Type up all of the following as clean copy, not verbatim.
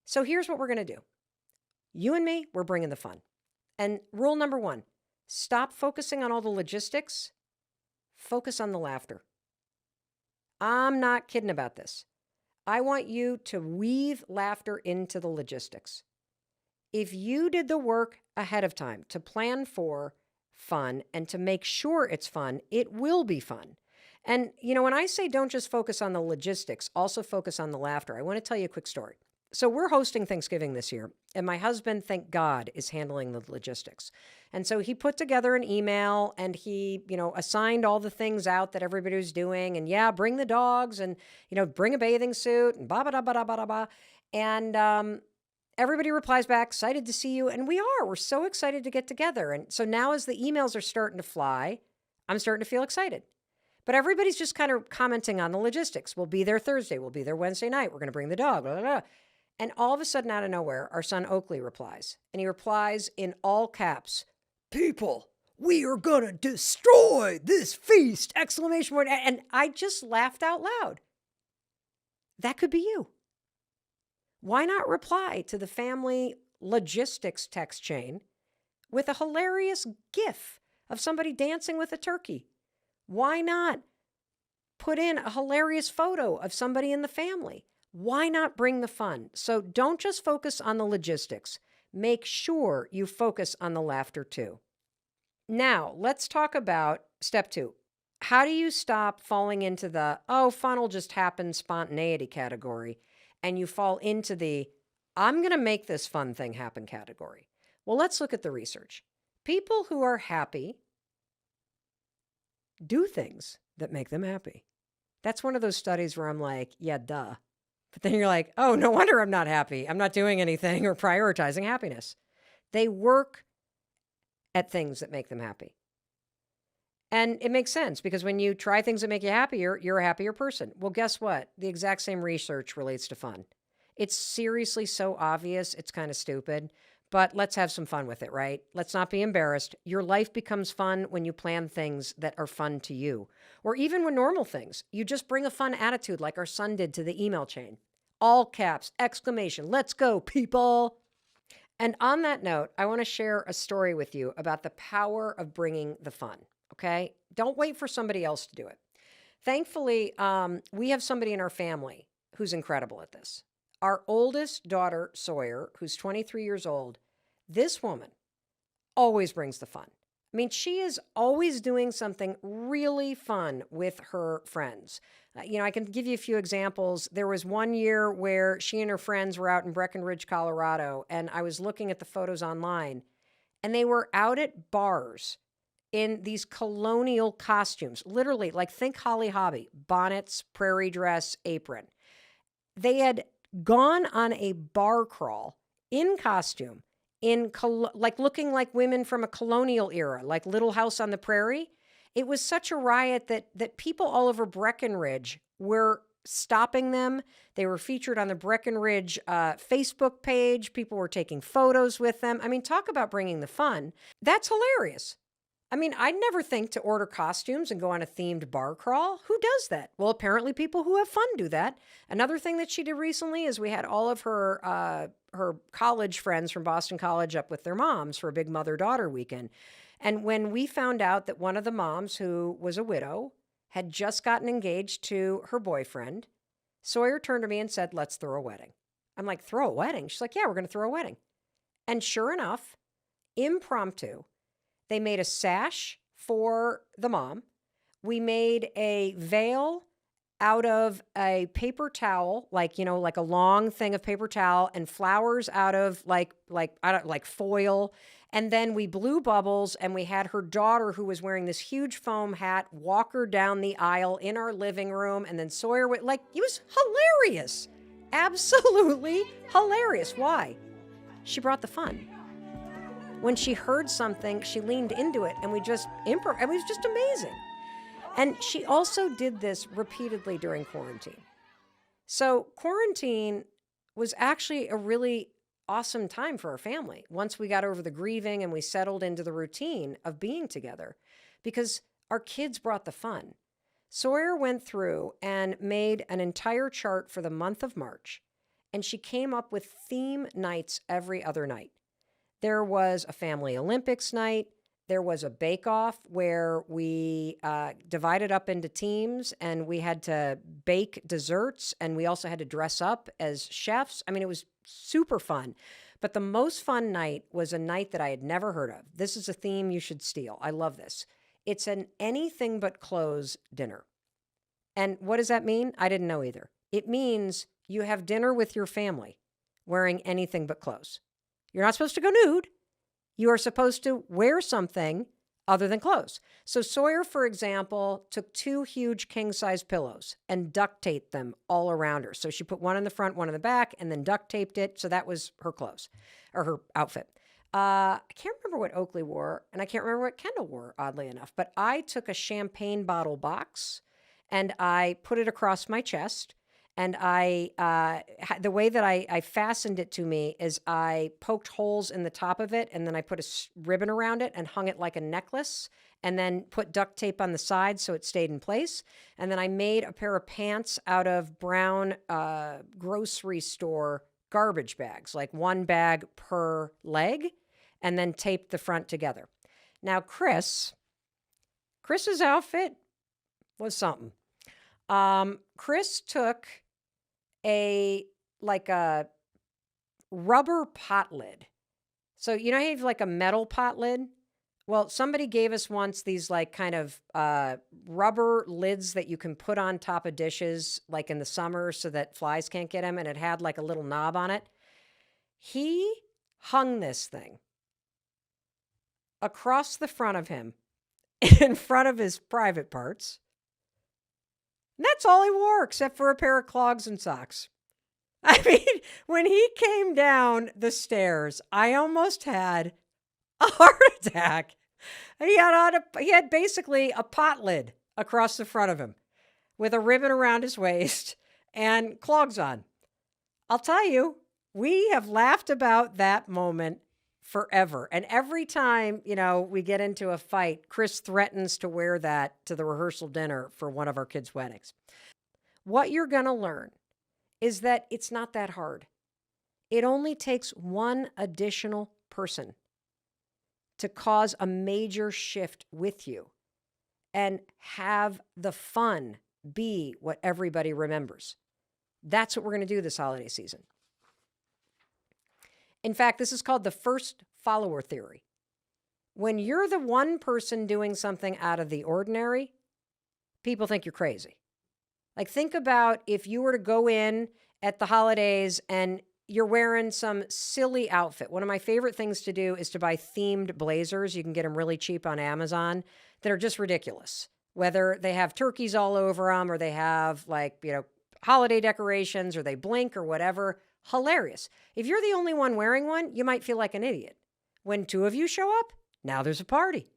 So here's what we're going to do. You and me, we're bringing the fun. And rule number 1, stop focusing on all the logistics. Focus on the laughter. I'm not kidding about this. I want you to weave laughter into the logistics. If you did the work ahead of time to plan for fun and to make sure it's fun, it will be fun. And, when I say don't just focus on the logistics, also focus on the laughter, I want to tell you a quick story. So we're hosting Thanksgiving this year, and my husband, thank God, is handling the logistics. And so he put together an email and he, assigned all the things out that everybody was doing. And yeah, bring the dogs and, bring a bathing suit and ba-ba-da-ba-da-ba-da-ba. And everybody replies back, excited to see you. And we're so excited to get together. And so now as the emails are starting to fly, I'm starting to feel excited. But everybody's just kind of commenting on the logistics. We'll be there Thursday. We'll be there Wednesday night. We're going to bring the dog. Blah, blah, blah. And all of a sudden, out of nowhere, our son Oakley replies. And he replies in all caps, "People, we are going to destroy this feast!" Exclamation point. And I just laughed out loud. That could be you. Why not reply to the family logistics text chain with a hilarious GIF of somebody dancing with a turkey? Why not put in a hilarious photo of somebody in the family? Why not bring the fun? So don't just focus on the logistics. Make sure you focus on the laughter too. Now, let's talk about step 2. How do you stop falling into the, fun will just happen spontaneity category, and you fall into the, I'm going to make this fun thing happen category? Well, let's look at the research. People who are happy do things that make them happy. That's one of those studies where I'm like, yeah, duh. But then you're like, oh, no wonder I'm not happy. I'm not doing anything or prioritizing happiness. They work at things that make them happy. And it makes sense because when you try things that make you happier, you're a happier person. Well, guess what? The exact same research relates to fun. It's seriously so obvious, it's kind of stupid, but let's have some fun with it, right? Let's not be embarrassed. Your life becomes fun when you plan things that are fun to you. Or even with normal things. You just bring a fun attitude like our son did to the email chain. All caps, exclamation, let's go, people. And on that note, I want to share a story with you about the power of bringing the fun, okay? Don't wait for somebody else to do it. Thankfully, we have somebody in our family who's incredible at this. Our oldest daughter, Sawyer, who's 23 years old, this woman always brings the fun. I mean, she is always doing something really fun with her friends. I can give you a few examples. There was one year where she and her friends were out in Breckenridge, Colorado, and I was looking at the photos online, and they were out at bars in these colonial costumes, literally, like think Holly Hobby, bonnets, prairie dress, apron. They had gone on a bar crawl in costume, like looking like women from a colonial era, like Little House on the Prairie. It was such a riot that people all over Breckenridge were stopping them. They were featured on the Breckenridge Facebook page. People were taking photos with them. I mean, talk about bringing the fun. That's hilarious. I mean, I'd never think to order costumes and go on a themed bar crawl. Who does that? Well, apparently people who have fun do that. Another thing that she did recently is we had all of her college friends from Boston College up with their moms for a big mother-daughter weekend. And when we found out that one of the moms, who was a widow, had just gotten engaged to her boyfriend, Sawyer turned to me and said, let's throw a wedding. I'm like, throw a wedding? She's like, yeah, we're going to throw a wedding. And sure enough, impromptu, they made a sash for the mom. We made a veil out of a paper towel, like a long thing of paper towel, and flowers out of like foil. And then we blew bubbles, and we had her daughter, who was wearing this huge foam hat, walk her down the aisle in our living room. And then Sawyer it was hilarious. Absolutely hilarious. Why? She brought the fun. When she heard something, she leaned into it, and we just it was just amazing. And she also did this repeatedly during quarantine. So quarantine was actually a really awesome time for our family once we got over the grieving and we settled into the routine of being together, because our kids brought the fun. Sawyer went through and made an entire chart for the month of March and she came up with theme nights every other night. There was a family Olympics night. There was a bake-off where we divided up into teams and we had to bake desserts, and we also had to dress up as chefs. I mean, it was super fun. But the most fun night was a night that I had never heard of. This is a theme you should steal. I love this. It's an anything but clothes dinner. And what does that mean? I didn't know either. It means you have dinner with your family wearing anything but clothes. You're not supposed to go nude. You are supposed to wear something other than clothes. So Sawyer, for example, took 2 huge king-size pillows and duct taped them all around her. So she put one in the front, one in the back, and then duct taped it. So that was her clothes or her outfit. I can't remember what Oakley wore, and I can't remember what Kendall wore, oddly enough. But I took a champagne bottle box and I put it across my chest. And the way that I fastened it to me is I poked holes in the top of it, and then I put a ribbon around it and hung it like a necklace, and then put duct tape on the side so it stayed in place. And then I made a pair of pants out of brown grocery store garbage bags, like 1 bag per leg, and then taped the front together. Now, Chris's outfit was something. Chris took a rubber pot lid. So you know how you have like a metal pot lid? Well, somebody gave us once these like kind of rubber lids that you can put on top of dishes like in the summer so that flies can't get them, and it had like a little knob on it. He hung this thing across the front of him in front of his private parts. And that's all he wore, except for a pair of clogs and socks. I mean, when he came down the stairs, I almost had a heart attack. He had basically a pot lid across the front of him with a ribbon around his waist and clogs on. I'll tell you, we have laughed about that moment forever. And every time, we get into a fight, Chris threatens to wear that to the rehearsal dinner for one of our kids' weddings. What you're going to learn is that it's not that hard. It only takes one additional person to cause a major shift with you and have the fun be what everybody remembers. That's what we're going to do this holiday season. In fact, this is called the first follower theory. When you're the one person doing something out of the ordinary, people think you're crazy. Like, think about if you were to go in at the holidays and you're wearing some silly outfit. One of my favorite things to do is to buy themed blazers. You can get them really cheap on Amazon that are just ridiculous. Whether they have turkeys all over them or they have holiday decorations or they blink or whatever. Hilarious. If you're the only one wearing one, you might feel like an idiot. When 2 of you show up, now there's a party.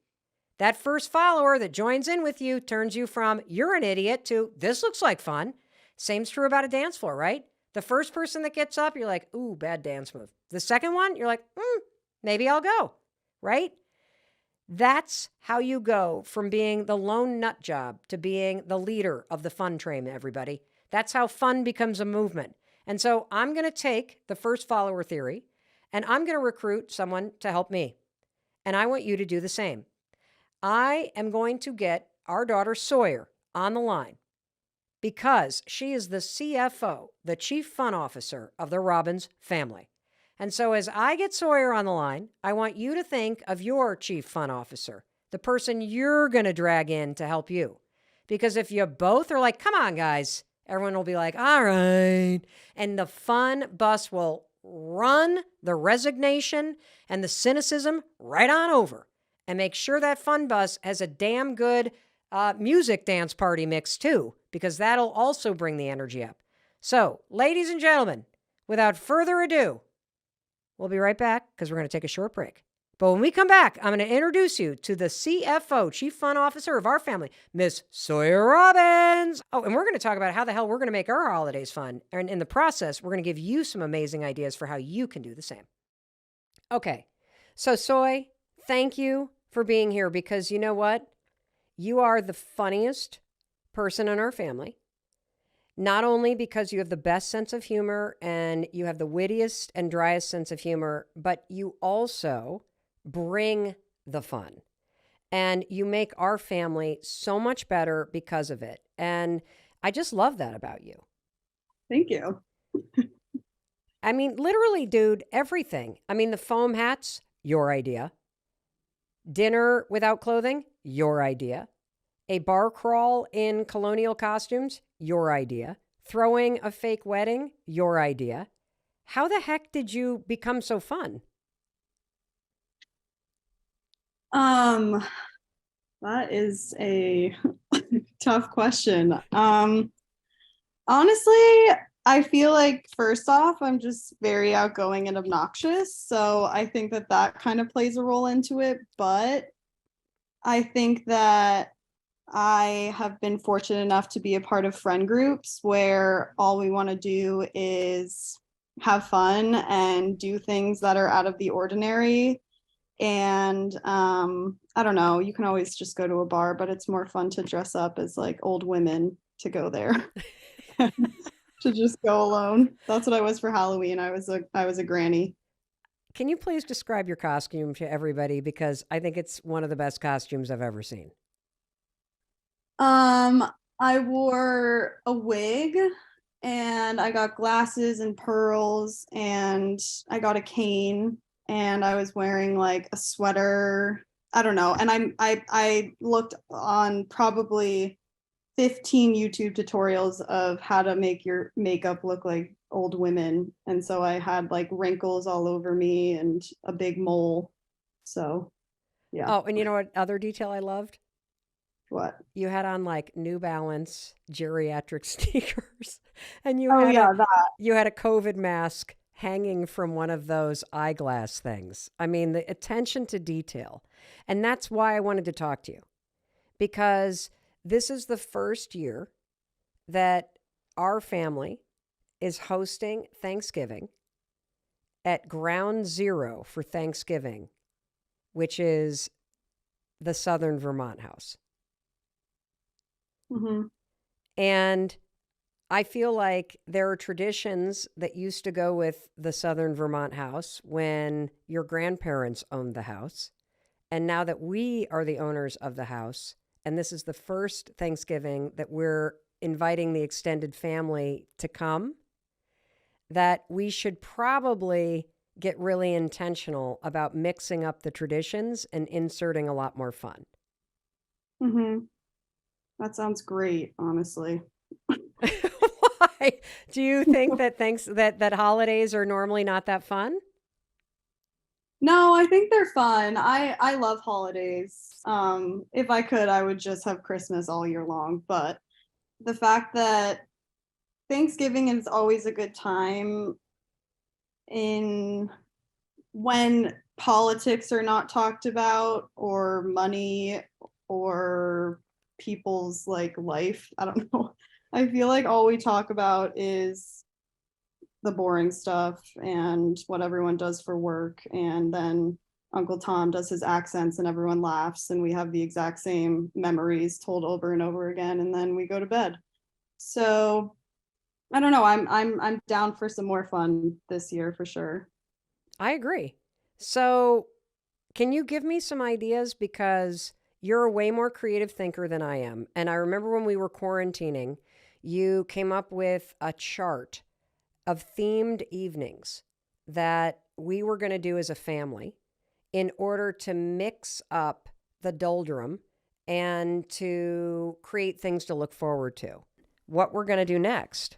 That first follower that joins in with you turns you from you're an idiot to this looks like fun. Same's true about a dance floor, right? The first person that gets up, you're like, ooh, bad dance move. The second one, you're like, maybe I'll go, right? That's how you go from being the lone nut job to being the leader of the fun train, everybody. That's how fun becomes a movement. And so I'm going to take the first follower theory and I'm going to recruit someone to help me. And I want you to do the same. I am going to get our daughter Sawyer on the line because she is the CFO, the Chief Fun Officer of the Robbins family. And so as I get Sawyer on the line, I want you to think of your Chief Fun Officer, the person you're going to drag in to help you. Because if you both are like, come on, guys, everyone will be like, all right. And the fun bus will run the resignation and the cynicism right on over and make sure that fun bus has a damn good music dance party mix too, because that'll also bring the energy up. So, ladies and gentlemen, without further ado, we'll be right back because we're going to take a short break. But when we come back, I'm going to introduce you to the CFO, Chief Fun Officer of our family, Miss Sawyer Robbins. Oh, and we're going to talk about how the hell we're going to make our holidays fun. And in the process, we're going to give you some amazing ideas for how you can do the same. Okay, so Soy, thank you for being here because you know what? You are the funniest person in our family. Not only because you have the best sense of humor and you have the wittiest and driest sense of humor, but you also bring the fun. And you make our family so much better because of it. And I just love that about you. Thank you. I mean, literally, dude, everything. I mean, the foam hats, your idea. Dinner without clothing, your idea. A bar crawl in colonial costumes, your idea. Throwing a fake wedding, your idea. How the heck did you become so fun? Um, that is a tough question. Honestly, I feel like first off, I'm just very outgoing and obnoxious, so I think that that kind of plays a role into it, but I think that I have been fortunate enough to be a part of friend groups where all we want to do is have fun and do things that are out of the ordinary. And I don't know, you can always just go to a bar, but it's more fun to dress up as like old women to go there. To just go alone. That's what I was for Halloween. I was a granny. Can you please describe your costume to everybody? Because I think it's one of the best costumes I've ever seen. Um, I wore a wig and I got glasses and pearls and I got a cane and I was wearing like a sweater. I don't know. And I looked on probably 15 YouTube tutorials of how to make your makeup look like old women. And so I had like wrinkles all over me and a big mole. So, yeah. Oh, and you know what other detail I loved? What? You had on like New Balance geriatric sneakers and Oh, yeah, that. you had a COVID mask hanging from one of those eyeglass things. I mean, the attention to detail. And that's why I wanted to talk to you because this is the first year that our family is hosting Thanksgiving at Ground Zero for Thanksgiving, which is the Southern Vermont House. Hmm. And I feel like there are traditions that used to go with the Southern Vermont House when your grandparents owned the house. And now that we are the owners of the house, and this is the first Thanksgiving that we're inviting the extended family to come, that we should probably get really intentional about mixing up the traditions and inserting a lot more fun. Hmm. That sounds great, honestly. Why? Do you think that that holidays are normally not that fun? No, I think they're fun. I love holidays. If I could, I would just have Christmas all year long, but the fact that Thanksgiving is always a good time in when politics are not talked about or money or people's like life. I don't know. I feel like all we talk about is the boring stuff and what everyone does for work. And then Uncle Tom does his accents and everyone laughs and we have the exact same memories told over and over again. And then we go to bed. So I don't know. I'm down for some more fun this year for sure. I agree. So, can you give me some ideas? Because you're a way more creative thinker than I am. And I remember when we were quarantining, you came up with a chart of themed evenings that we were going to do as a family in order to mix up the doldrum and to create things to look forward to. What we're going to do next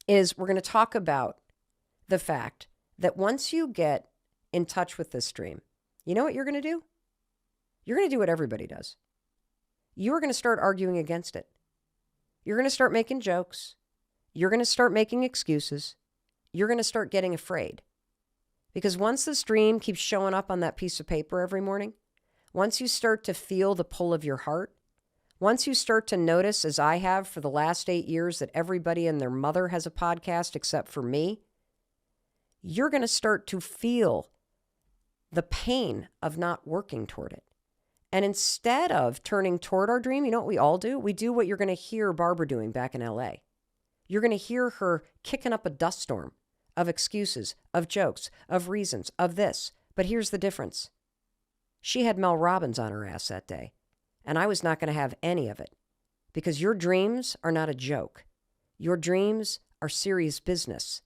is we're going to talk about the fact that once you get in touch with this dream, you know what you're going to do? You're going to do what everybody does. You are going to start arguing against it. You're going to start making jokes. You're going to start making excuses. You're going to start getting afraid. Because once this dream keeps showing up on that piece of paper every morning, once you start to feel the pull of your heart, once you start to notice, as I have for the last 8 years, that everybody and their mother has a podcast except for me, you're going to start to feel the pain of not working toward it. And instead of turning toward our dream, you know what we all do? We do what you're going to hear Barbara doing back in LA. You're going to hear her kicking up a dust storm of excuses, of jokes, of reasons, of this. But here's the difference. She had Mel Robbins on her ass that day, and I was not going to have any of it, because your dreams are not a joke. Your dreams are serious business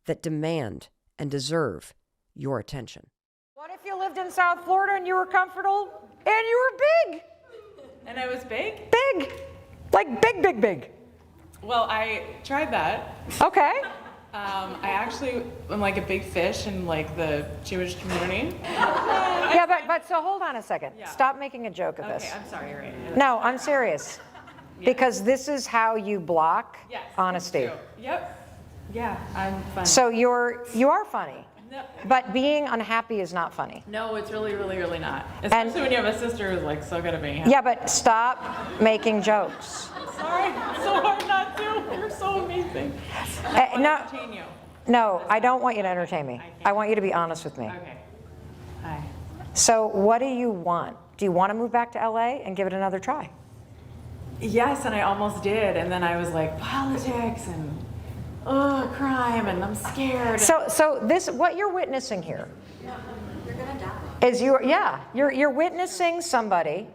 that demand and deserve your attention. What if you lived in South Florida and you were comfortable and you were big? And I was big? Big. Like big, big, big. Well, I tried that. Okay. I actually am like a big fish in like the Jewish community. Yeah, but so hold on a second. Yeah. Stop making a joke of this. Okay, I'm sorry, you're right. No, I'm serious. Because this is how you block Yes, honesty. true. Yep. Yeah, I'm funny. So you are funny, No, but being unhappy is not funny. no, it's really, really, really not. Especially when you have a sister who's like so good at being happy. Yeah, but stop making jokes. Sorry, it's so hard not to. You're so amazing. I No, want to entertain you. no, I don't want you to entertain me. I want you to be honest with me. Okay. Hi. So what do you want? Do you want to move back to LA and give it another try? Yes, and I almost did, and then I was like, politics and crime, and I'm scared. So this, what you're witnessing here, is you're witnessing somebody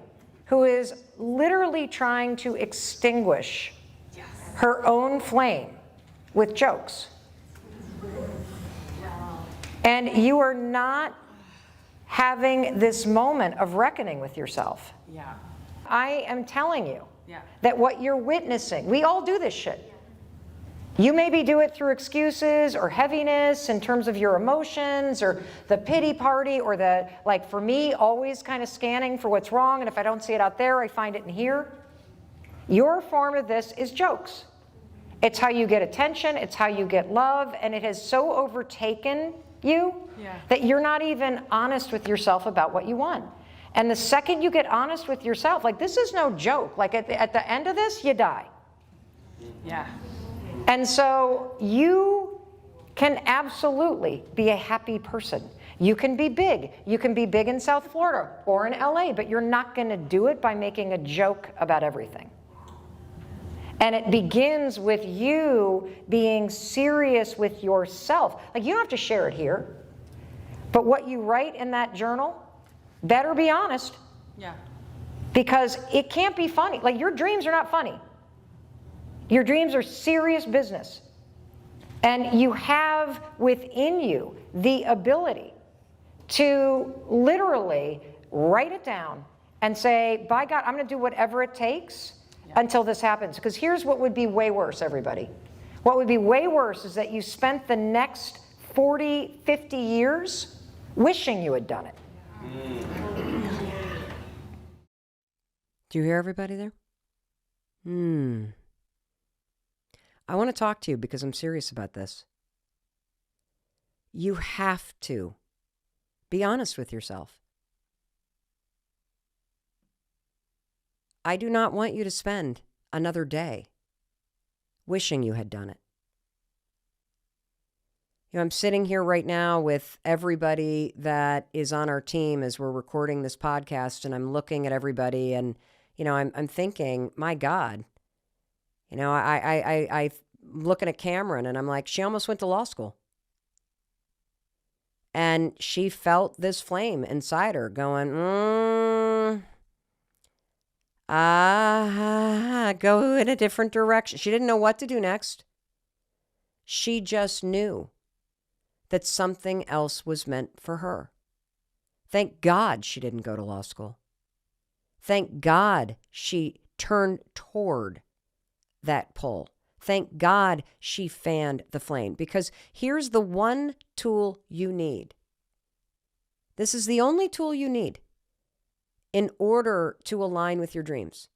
who is literally trying to extinguish her own flame with jokes. And you are not having this moment of reckoning with yourself. Yeah. I am telling you Yeah. that what you're witnessing, we all do this shit. You maybe do it through excuses or heaviness in terms of your emotions or the pity party or the, like for me, always kind of scanning for what's wrong, and if I don't see it out there, I find it in here. Your form of this is jokes. It's how you get attention, it's how you get love, and it has so overtaken you that you're not even honest with yourself about what you want. And the second you get honest with yourself, like this is no joke, like at the end of this, you die. Yeah. And so you can absolutely be a happy person. You can be big. You can be big in South Florida or in LA, but you're not going to do it by making a joke about everything. And it begins with you being serious with yourself. Like you don't have to share it here, but what you write in that journal better be honest. Yeah. Because it can't be funny. Like your dreams are not funny. Your dreams are serious business. And you have within you the ability to literally write it down and say, by God, I'm going to do whatever it takes until this happens. Because here's what would be way worse, everybody. What would be way worse is that you spent the next 40, 50 years wishing you had done it. Do you hear everybody there? I want to talk to you because I'm serious about this. You have to be honest with yourself. I do not want you to spend another day wishing you had done it. You know, I'm sitting here right now with everybody that is on our team as we're recording this podcast, and I'm looking at everybody, and you know, I'm thinking, my God, you know, I'm looking at Cameron, and I'm like, she almost went to law school, and she felt this flame inside her going, go in a different direction. She didn't know what to do next. She just knew that something else was meant for her. Thank God she didn't go to law school. Thank God she turned toward that pull. Thank God she fanned the flame. Because here's the one tool you need. This is the only tool you need in order to align with your dreams.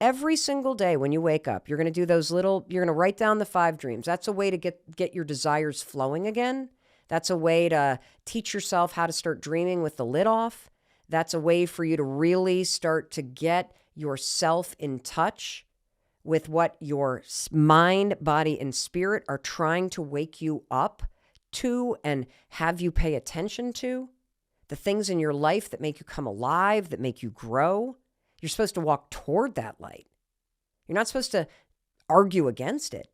Every single day when you wake up, you're going to do you're going to write down the 5 dreams. That's a way to get your desires flowing again. That's a way to teach yourself how to start dreaming with the lid off. That's a way for you to really start to get yourself in touch with what your mind, body, and spirit are trying to wake you up to and have you pay attention to. the things in your life that make you come alive, that make you grow. You're supposed to walk toward that light. You're not supposed to argue against it.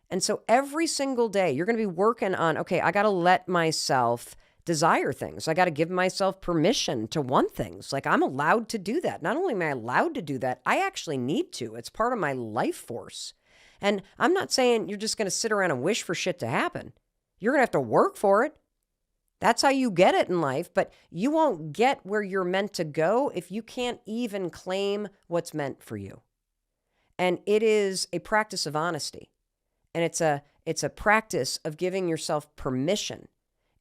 And so every single day, you're going to be working on, okay, I got to let myself desire things. I got to give myself permission to want things. Like, I'm allowed to do that. Not only am I allowed to do that, I actually need to. It's part of my life force. And I'm not saying you're just going to sit around and wish for shit to happen. You're going to have to work for it. That's how you get it in life. But you won't get where you're meant to go if you can't even claim what's meant for you. And it is a practice of honesty. And it's a practice of giving yourself permission.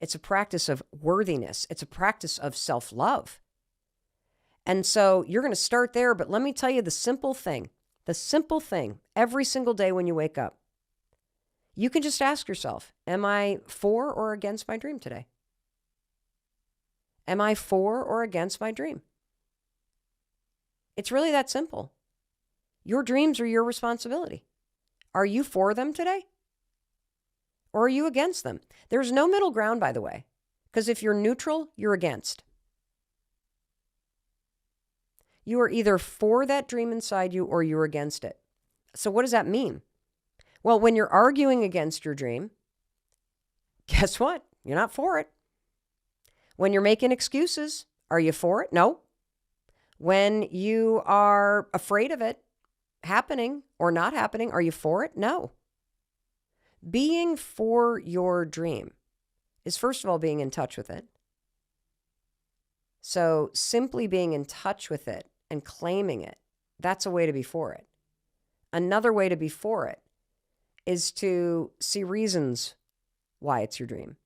It's a practice of worthiness. It's a practice of self-love. And so you're going to start there, but let me tell you the simple thing every single day when you wake up. You can just ask yourself, am I for or against my dream today? Am I for or against my dream? It's really that simple. Your dreams are your responsibility. Are you for them today? Or are you against them? There's no middle ground, by the way, because if you're neutral, you're against. You are either for that dream inside you or you're against it. So what does that mean? Well, when you're arguing against your dream, guess what? You're not for it. When you're making excuses, are you for it? No. When you are afraid of it happening or not happening, are you for it? No. Being for your dream is, first of all, being in touch with it. So simply being in touch with it and claiming it, that's a way to be for it. Another way to be for it is to see reasons why it's your dream,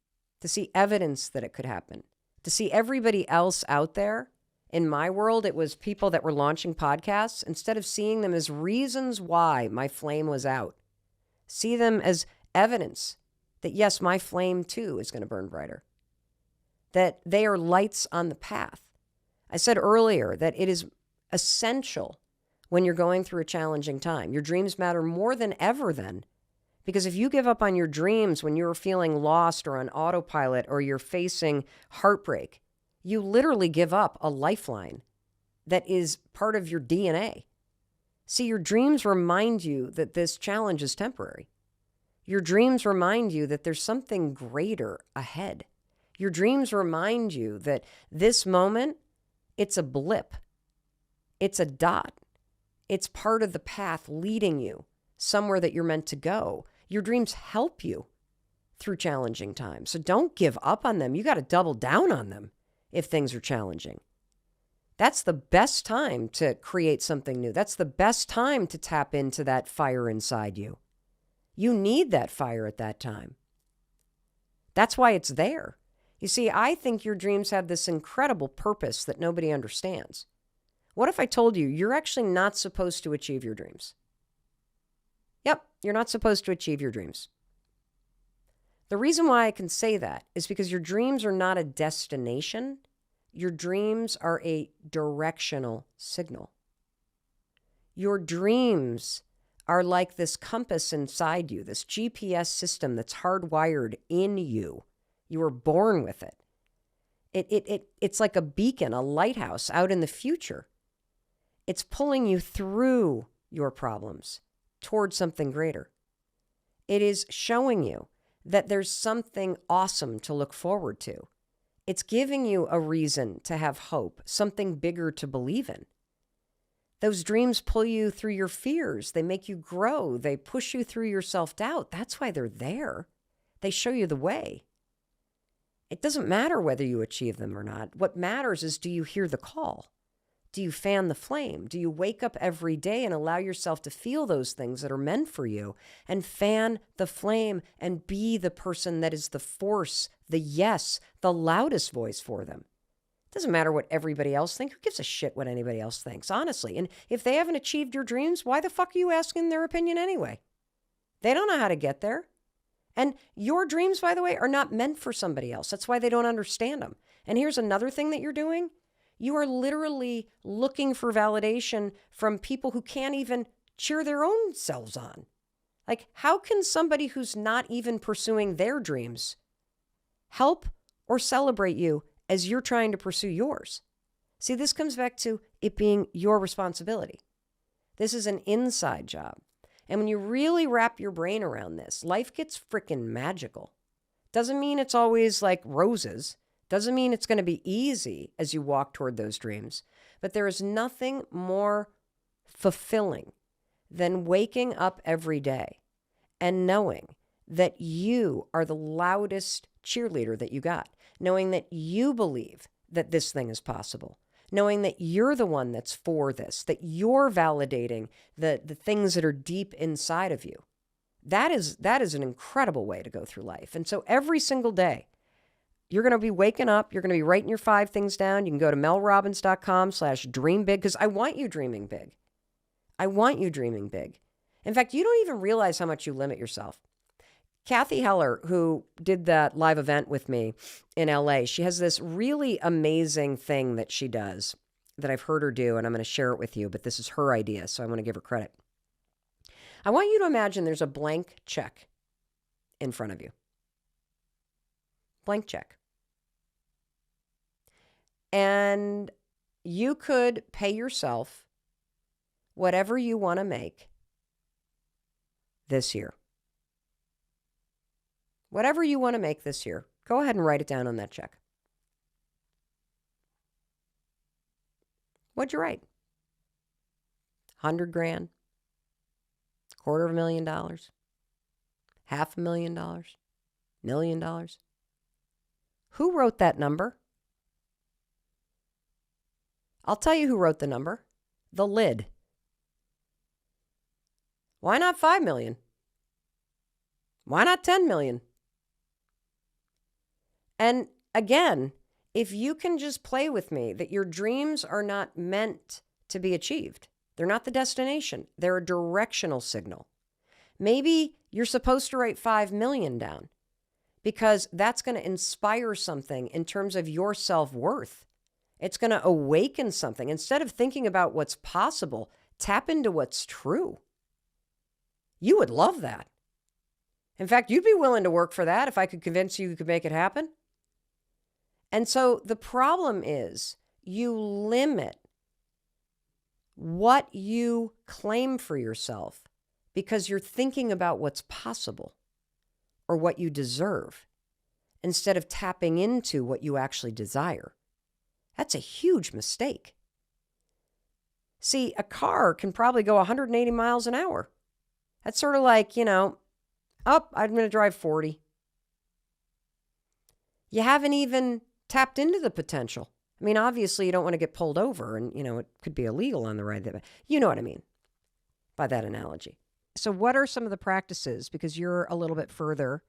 to see evidence that it could happen, to see everybody else out there. In my world, it was people that were launching podcasts. Instead of seeing them as reasons why my flame was out, see them as evidence that, yes, my flame too is going to burn brighter, that they are lights on the path. I said earlier that it is essential when you're going through a challenging time. Your dreams matter more than ever then, because if you give up on your dreams when you're feeling lost or on autopilot or you're facing heartbreak, you literally give up a lifeline that is part of your DNA. See, your dreams remind you that this challenge is temporary. Your dreams remind you that there's something greater ahead. Your dreams remind you that this moment, it's a blip. It's a dot. It's part of the path leading you somewhere that you're meant to go. Your dreams help you through challenging times. So don't give up on them. You got to double down on them if things are challenging. That's the best time to create something new. That's the best time to tap into that fire inside you. You need that fire at that time. That's why it's there. You see, I think your dreams have this incredible purpose that nobody understands. What if I told you you're actually not supposed to achieve your dreams? Yep, you're not supposed to achieve your dreams. The reason why I can say that is because your dreams are not a destination. Your dreams are a directional signal. Your dreams are like this compass inside you, this GPS system that's hardwired in you. You were born with it. It's like a beacon, a lighthouse out in the future. It's pulling you through your problems towards something greater. It is showing you that there's something awesome to look forward to. It's giving you a reason to have hope, something bigger to believe in. Those dreams pull you through your fears. They make you grow. They push you through your self-doubt. That's why they're there. They show you the way. It doesn't matter whether you achieve them or not. What matters is, do you hear the call? Do you fan the flame? Do you wake up every day and allow yourself to feel those things that are meant for you and fan the flame and be the person that is the force, the yes, the loudest voice for them? It doesn't matter what everybody else thinks. Who gives a shit what anybody else thinks, honestly? And if they haven't achieved your dreams, why the fuck are you asking their opinion anyway? They don't know how to get there. And your dreams, by the way, are not meant for somebody else. That's why they don't understand them. And here's another thing that you're doing. You are literally looking for validation from people who can't even cheer their own selves on. Like, how can somebody who's not even pursuing their dreams help or celebrate you as you're trying to pursue yours. See, this comes back to it being your responsibility. This is an inside job. And when you really wrap your brain around this, life gets freaking magical. Doesn't mean it's always like roses. Doesn't mean it's going to be easy as you walk toward those dreams. But there is nothing more fulfilling than waking up every day and knowing that you are the loudest cheerleader that you got, knowing that you believe that this thing is possible, knowing that you're the one that's for this, that you're validating the things that are deep inside of you. That is an incredible way to go through life. And so every single day, you're going to be waking up. You're going to be writing your 5 things down. You can go to melrobbins.com/dream big, because I want you dreaming big. I want you dreaming big. In fact, you don't even realize how much you limit yourself. Kathy Heller, who did that live event with me in LA, she has this really amazing thing that she does that I've heard her do, and I'm going to share it with you, but this is her idea, so I want to give her credit. I want you to imagine there's a blank check in front of you. Blank check. And you could pay yourself whatever you want to make this year. Whatever you want to make this year, go ahead and write it down on that check. What'd you write? $100,000, $250,000, $500,000, $1 million. Who wrote that number? I'll tell you who wrote the number. The lid. Why not 5 million? Why not 10 million? And again, if you can just play with me that your dreams are not meant to be achieved. They're not the destination. They're a directional signal. Maybe you're supposed to write 5 million down because that's going to inspire something in terms of your self-worth. It's going to awaken something. Instead of thinking about what's possible, tap into what's true. You would love that. In fact, you'd be willing to work for that if I could convince you could make it happen. And so the problem is you limit what you claim for yourself because you're thinking about what's possible or what you deserve instead of tapping into what you actually desire. That's a huge mistake. See, a car can probably go 180 miles an hour. That's sort of like, I'm going to drive 40. You haven't even tapped into the potential. I mean, obviously you don't want to get pulled over and, it could be illegal on the ride. You know what I mean by that analogy. So what are some of the practices? Because you're a little bit further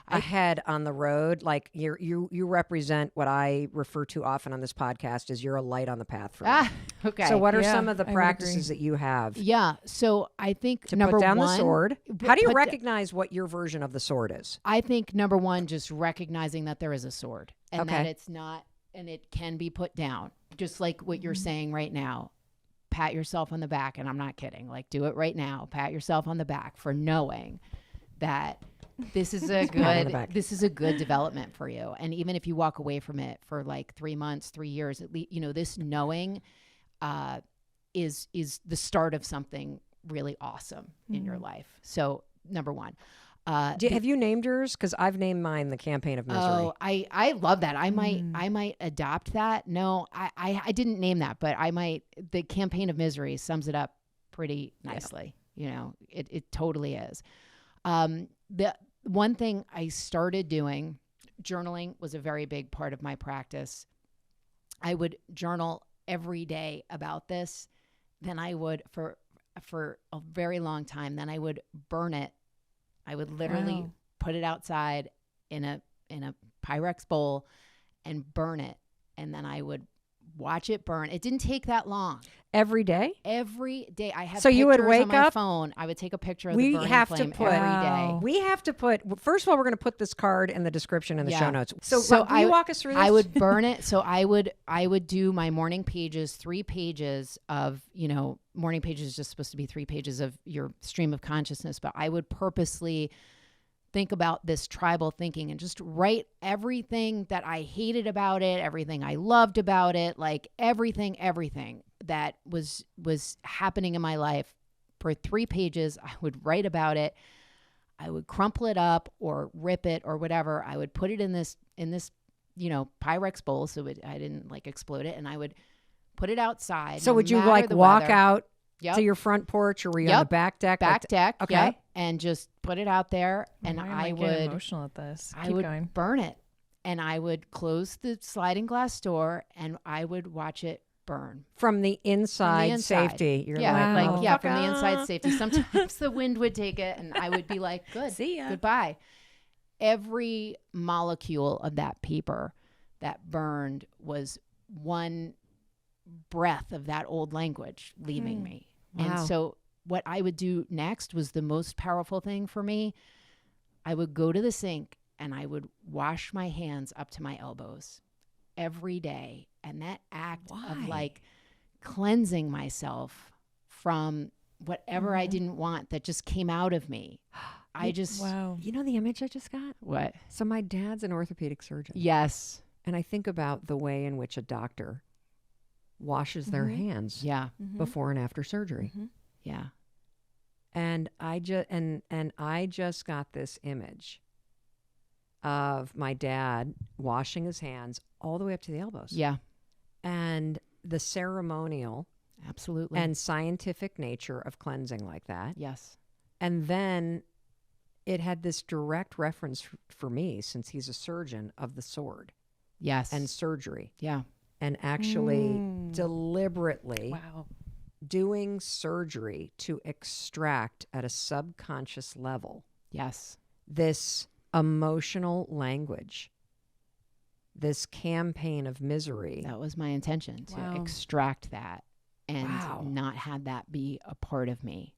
ahead on the road. Like you represent what I refer to often on this podcast as you're a light on the path for me. Okay. So what are some of the practices that you have? Yeah. So I think to number put down one, the sword. How do you recognize what your version of the sword is? I think number one, just recognizing that there is a sword and Okay. that it's not, and it can be put down. Just like what you're saying right now. Pat yourself on the back, and I'm not kidding. Like, do it right now. Pat yourself on the back for knowing that this is a good development for you. And even if you walk away from it for like 3 months, 3 years, at least, this knowing is the start of something really awesome in your life. So number one. Have you named yours? Because I've named mine the Campaign of Misery. Oh, I love that. I might adopt that. No, I didn't name that, but the Campaign of Misery sums it up pretty nicely. Yeah. It totally is. The one thing I started doing, journaling was a very big part of my practice. I would journal every day about this. Then I would, for a very long time, then I would burn it. I would literally put it outside in a Pyrex bowl and burn it. And then I would watch it burn. It didn't take that long. Every day? Every day. I have so you would wake on my up phone. I would take a picture of the burning flame every day. We have to put, first of all, we're going to put this card in the description in the show notes. So can you walk us through this? I would burn it. So I would do my morning pages, 3 pages of, morning pages is just supposed to be 3 pages of your stream of consciousness, but I would purposely think about this tribal thinking and just write everything that I hated about it, everything I loved about it, like everything that was happening in my life. For 3 pages, I would write about it. I would crumple it up or rip it or whatever. I would put it in this, Pyrex bowl so I didn't like explode it, and I would put it outside. So no would you matter like the walk weather. out Yep. to your front porch, or were you on Yep. the back deck? Back deck, Okay. yep, and just put it out there, and Why am I getting would emotional at this. I Keep would going. burn it, and I would close the sliding glass door, and I would watch it burn. From the inside, safety. You're Yeah, like, Wow. from the inside safety. Sometimes the wind would take it, and I would be like, "Good, See ya. goodbye." Every molecule of that paper that burned was one breath of that old language leaving me. Wow. And so what I would do next was the most powerful thing for me. I would go to the sink and I would wash my hands up to my elbows every day. And that act of like cleansing myself from whatever I didn't want that just came out of me. I just, Wow. you know the image I just got? what? So my dad's an orthopedic surgeon. Yes. And I think about the way in which a doctor washes their hands Yeah. before and after surgery. Yeah. And I just got this image of my dad washing his hands all the way up to the elbows. Yeah. And the ceremonial Absolutely. and scientific nature of cleansing like that. yes. And then it had this direct reference for me, since he's a surgeon, of the sword Yes. and surgery, yeah. and actually deliberately Wow. doing surgery to extract at a subconscious level Yes. this emotional language, this campaign of misery. That was my intention, to Wow. extract that and Wow. not have that be a part of me.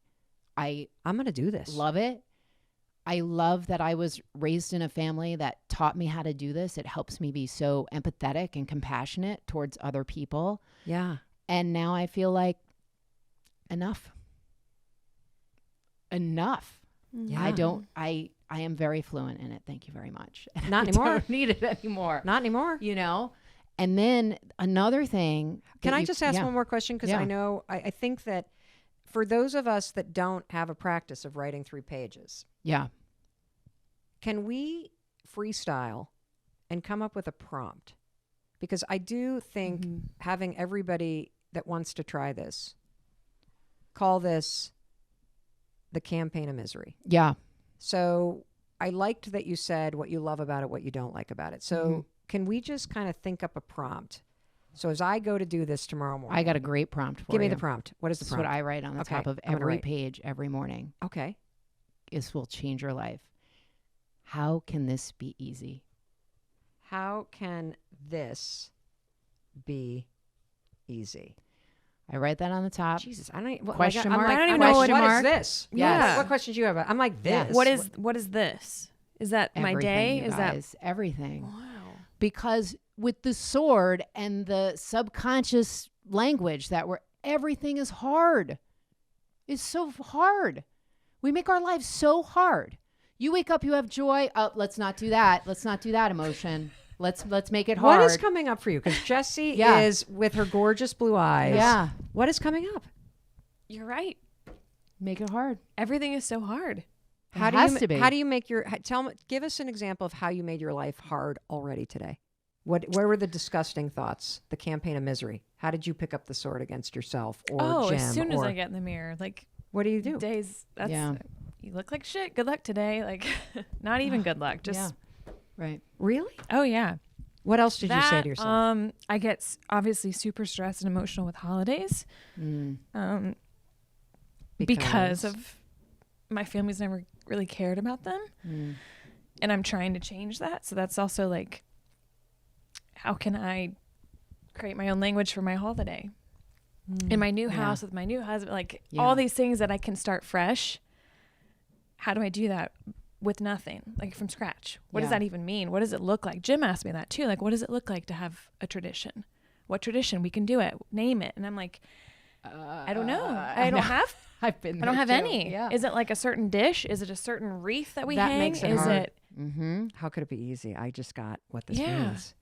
I I'm going to do this. love it. I love that I was raised in a family that taught me how to do this. It helps me be so empathetic and compassionate towards other people. Yeah. And now I feel like enough. Yeah. I am very fluent in it. Thank you very much. Not I anymore. don't need it anymore. Not anymore. You know? And then another thing. Can that I you- just ask yeah. one more question? Because Yeah. I know, I think that for those of us that don't have a practice of writing 3 pages, Yeah. can we freestyle and come up with a prompt? Because I do think having everybody that wants to try this call this the campaign of misery. Yeah. So I liked that you said what you love about it, what you don't like about it. So can we just kind of think up a prompt? So as I go to do this tomorrow morning, I got a great prompt for give me you. the prompt. What is the This is prompt? what I write on the Okay, top of I'm gonna every write. page every morning. Okay. This will change your life. How can this be easy? How can this be easy? I write that on the top. Jesus, I don't. What, Question I'm mark? like, I don't even I'm know like, what what mark. is this? Yeah. What questions do you have? I'm like Yeah. this. What is this? Is that my Everything, day? you Is guys, everything? Wow. Because with the sword and the subconscious language that where everything is hard, is so hard. We make our lives so hard. You wake up, you have joy. Oh, let's not do that. Let's not do that emotion. Let's make it hard. What is coming up for you? Because Jessie Yeah. is with her gorgeous blue eyes. Yeah. What is coming up? You're right. Make it hard. Everything is so hard. How do has you to be. How do you make your give us an example of how you made your life hard already today? What were the disgusting thoughts? The campaign of misery. How did you pick up the sword against yourself or Jim? as soon as or, I get in the mirror, like what do you do? days. That's Yeah. You look like shit. Good luck today. Like, not even good luck. Just Yeah. Right. Really? oh yeah. What else did you say to yourself? I get obviously super stressed and emotional with holidays. Because of my family's never really cared about them. And I'm trying to change that. So that's also like, how can I create my own language for my holiday? In my new house with my new husband, like all these things that I can start fresh. How do I do that with nothing, like from scratch? What does that even mean? What does it look like? Jim asked me that too. Like, what does it look like to have a tradition? What tradition? We can do it. Name it. And I'm like, I don't know. I don't have I've been. I don't have there too. any. Yeah. Is it like a certain dish? Is it a certain wreath that we That hang? makes it Is hard. it? Mm-hmm. How could it be easy? I just got what this Yeah. means.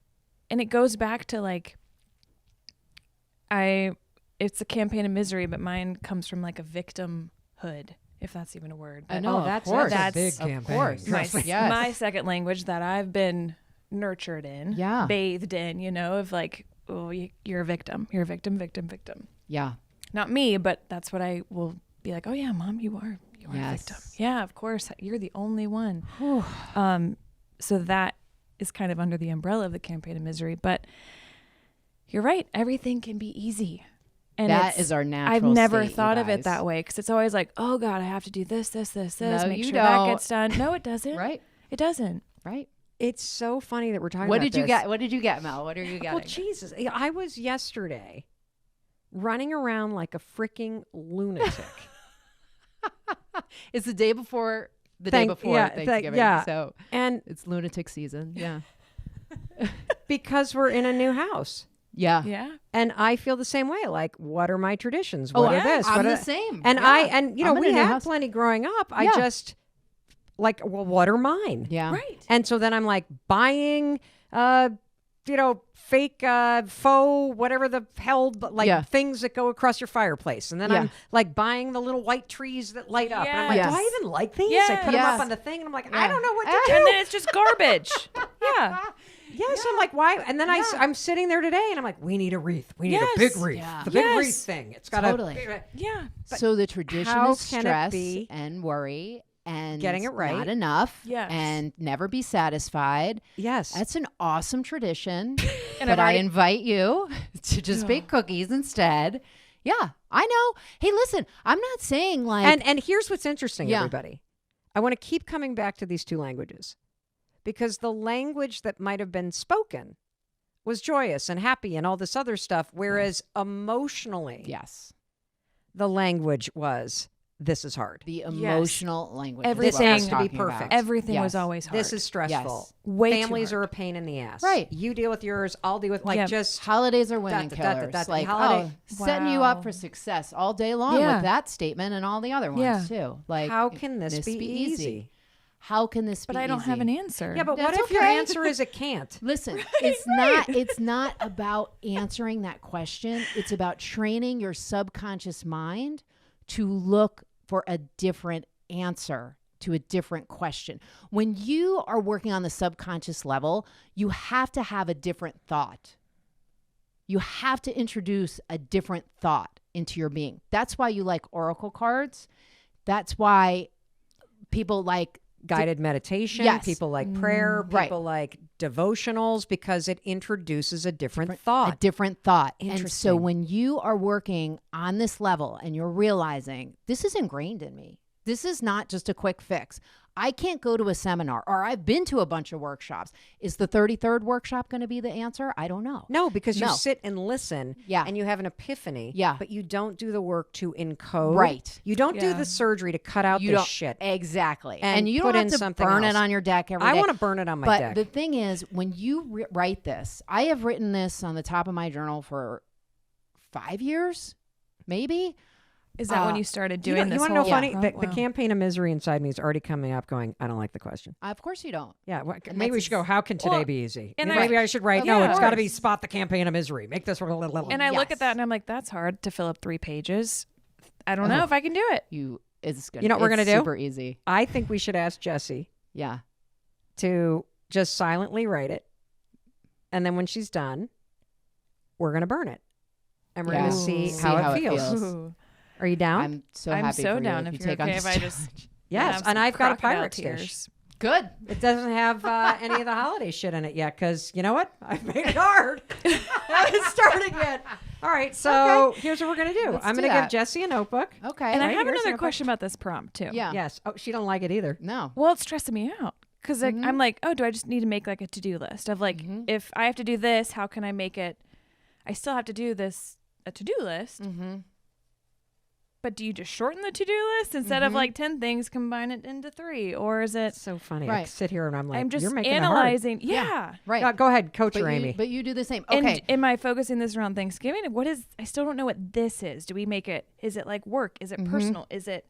And it goes back to like, it's a campaign of misery, but mine comes from like a victimhood, if that's even a word. I But know. that's of course. a That's- big of campaign. course. my, Trust me. Yes. my second language that I've been nurtured in, Yeah. bathed in, you know, of like, oh, you're a victim. You're a victim, victim, victim. Yeah. Not me, but that's what I will be like, oh yeah, Mom, you are a victim. Yes. Yeah, of course. You're the only one. So that is kind of under the umbrella of the campaign of misery. But you're right. Everything can be easy. And That is our natural I've never state, you thought of it guys. that way because it's always like, oh God, I have to do this, this, this, this. No, make you sure that don't. gets done. No, it doesn't. Right. It doesn't. Right. It's so funny that we're talking What about did you this. get? What did you get, Mel? What are you getting? Well, Jesus. I was yesterday running around like a freaking lunatic. It's the day before yeah, Thanksgiving. yeah. So And it's lunatic season. Yeah. because we're in a new house. Yeah. Yeah. And I feel the same way. Like, what are my traditions? Oh, What are yeah, this? I'm What the are... same. And Yeah. you know, I'm in we a new had house. plenty growing up. I Yeah. just like, well, what are mine? Yeah. Right. And so then I'm like buying, you know, fake, faux, whatever the hell, like Yeah. things that go across your fireplace. And then Yeah. I'm like buying the little white trees that light up. And I'm like, Yes. do I even like these? I Yes. put them Yes. up on the thing and I'm like, I Yeah. don't know what to do. And then it's just garbage. Yeah. Yes, I'm like, why? And then I'm sitting there today and I'm like, we need a wreath. We need a big Yes. wreath. Yeah. The big Yes. wreath thing. It's got Totally. Yeah. So the tradition how is can it stress be and worry and getting it right? not enough Yes. and never be satisfied. Yes. That's an awesome tradition. And but I've I already- invite you to just bake cookies instead. Yeah, I know. Hey, listen, I'm not saying like and here's what's interesting, Yeah. everybody. I want to keep coming back to these two languages because the language that might have been spoken was joyous and happy and all this other stuff, whereas emotionally, yes, the language was this is hard. the emotional language. is Everything- what we're This has to be talking about. perfect. Everything was Yes. always hard. This is stressful. Yes. way too Families hard. are a pain in the ass. Right. You deal with yours. I'll deal with like Yeah. just Holidays are women Da, da, da, da, killers. da, da. Like, Holiday- setting you up Wow. for success all day long Yeah. with that statement and all the other ones too. Like, how can this be easy? easy? How can this But be I don't have easy? an answer. Yeah, but That's what if your okay. answer is it can't? Listen, it's not about answering that question. It's about training your subconscious mind to look for a different answer to a different question. When you are working on the subconscious level, you have to have a different thought. You have to introduce a different thought into your being. That's why you like oracle cards. That's why people like Guided meditation, Yes. people like prayer, right. people like devotionals because it introduces a different thought. a different thought. And so Interesting. when you are working on this level and you're realizing this is ingrained in me, this is not just a quick fix. I can't go to a seminar, or I've been to a bunch of workshops. Is the 33rd workshop going to be the answer? I don't know. No, because you No. sit and listen Yeah. and you have an epiphany, Yeah. but you don't do the work to encode. Right. You don't do Yeah. the surgery to cut out You this don't shit. exactly, And you put don't in have to something burn else. it on your deck every I day. want to burn it on my But deck. the thing is, when you write this, I have written this on the top of my journal for 5 years, maybe. Is that when you started doing this? You want to know whole funny? prompt? The Wow. campaign of misery inside me is already coming up going, I don't like the question. Of course you don't. Yeah, And maybe we that's should go, how can today Well, be easy? and Maybe I should write, no, Yeah. it's got to be Of spot the campaign of misery. Make this one a little. And I look Yes. at that and I'm like, that's hard to fill up 3 pages. I don't know if I can do it. It's gonna, You know what we're it's gonna do? Super easy. I think we should ask Jessie Yeah. to just silently write it. And then when she's done, we're going to burn it. And we're Yeah. going to see See how, how it it feels. feels. Ooh. Are you down? I'm so I'm happy so for down you if you you're take on okay this if I challenge. just yes. have And some I've got a crocodile Pirate's dish. tears. Good. It doesn't have any of the holiday shit in it yet because you know what? I've made it hard. I haven't started yet. All right, so here's what we're going to do. Let's I'm do going to give that. Jessie a notebook. Okay. And I Right, have here's another your question about this prompt too. yeah. Yes. Oh, she don't like it either. No. Well, it's stressing me out because I'm like, oh, do I just need to make like a to-do list of like, if I have to do this, how can I make it? I still have to do this, a to-do list. Mm-hmm. But do you just shorten the to-do list instead of like 10 things, combine it into 3? Or is it? It's so funny. I Right. sit here and I'm like, I'm just you're making analyzing. it hard. Yeah. Right. Yeah, go ahead, coach her, But Amy. but you do the same. And Okay. am I focusing this around Thanksgiving? I still don't know what this is. Do we make it, is it like work? Is it personal? Is it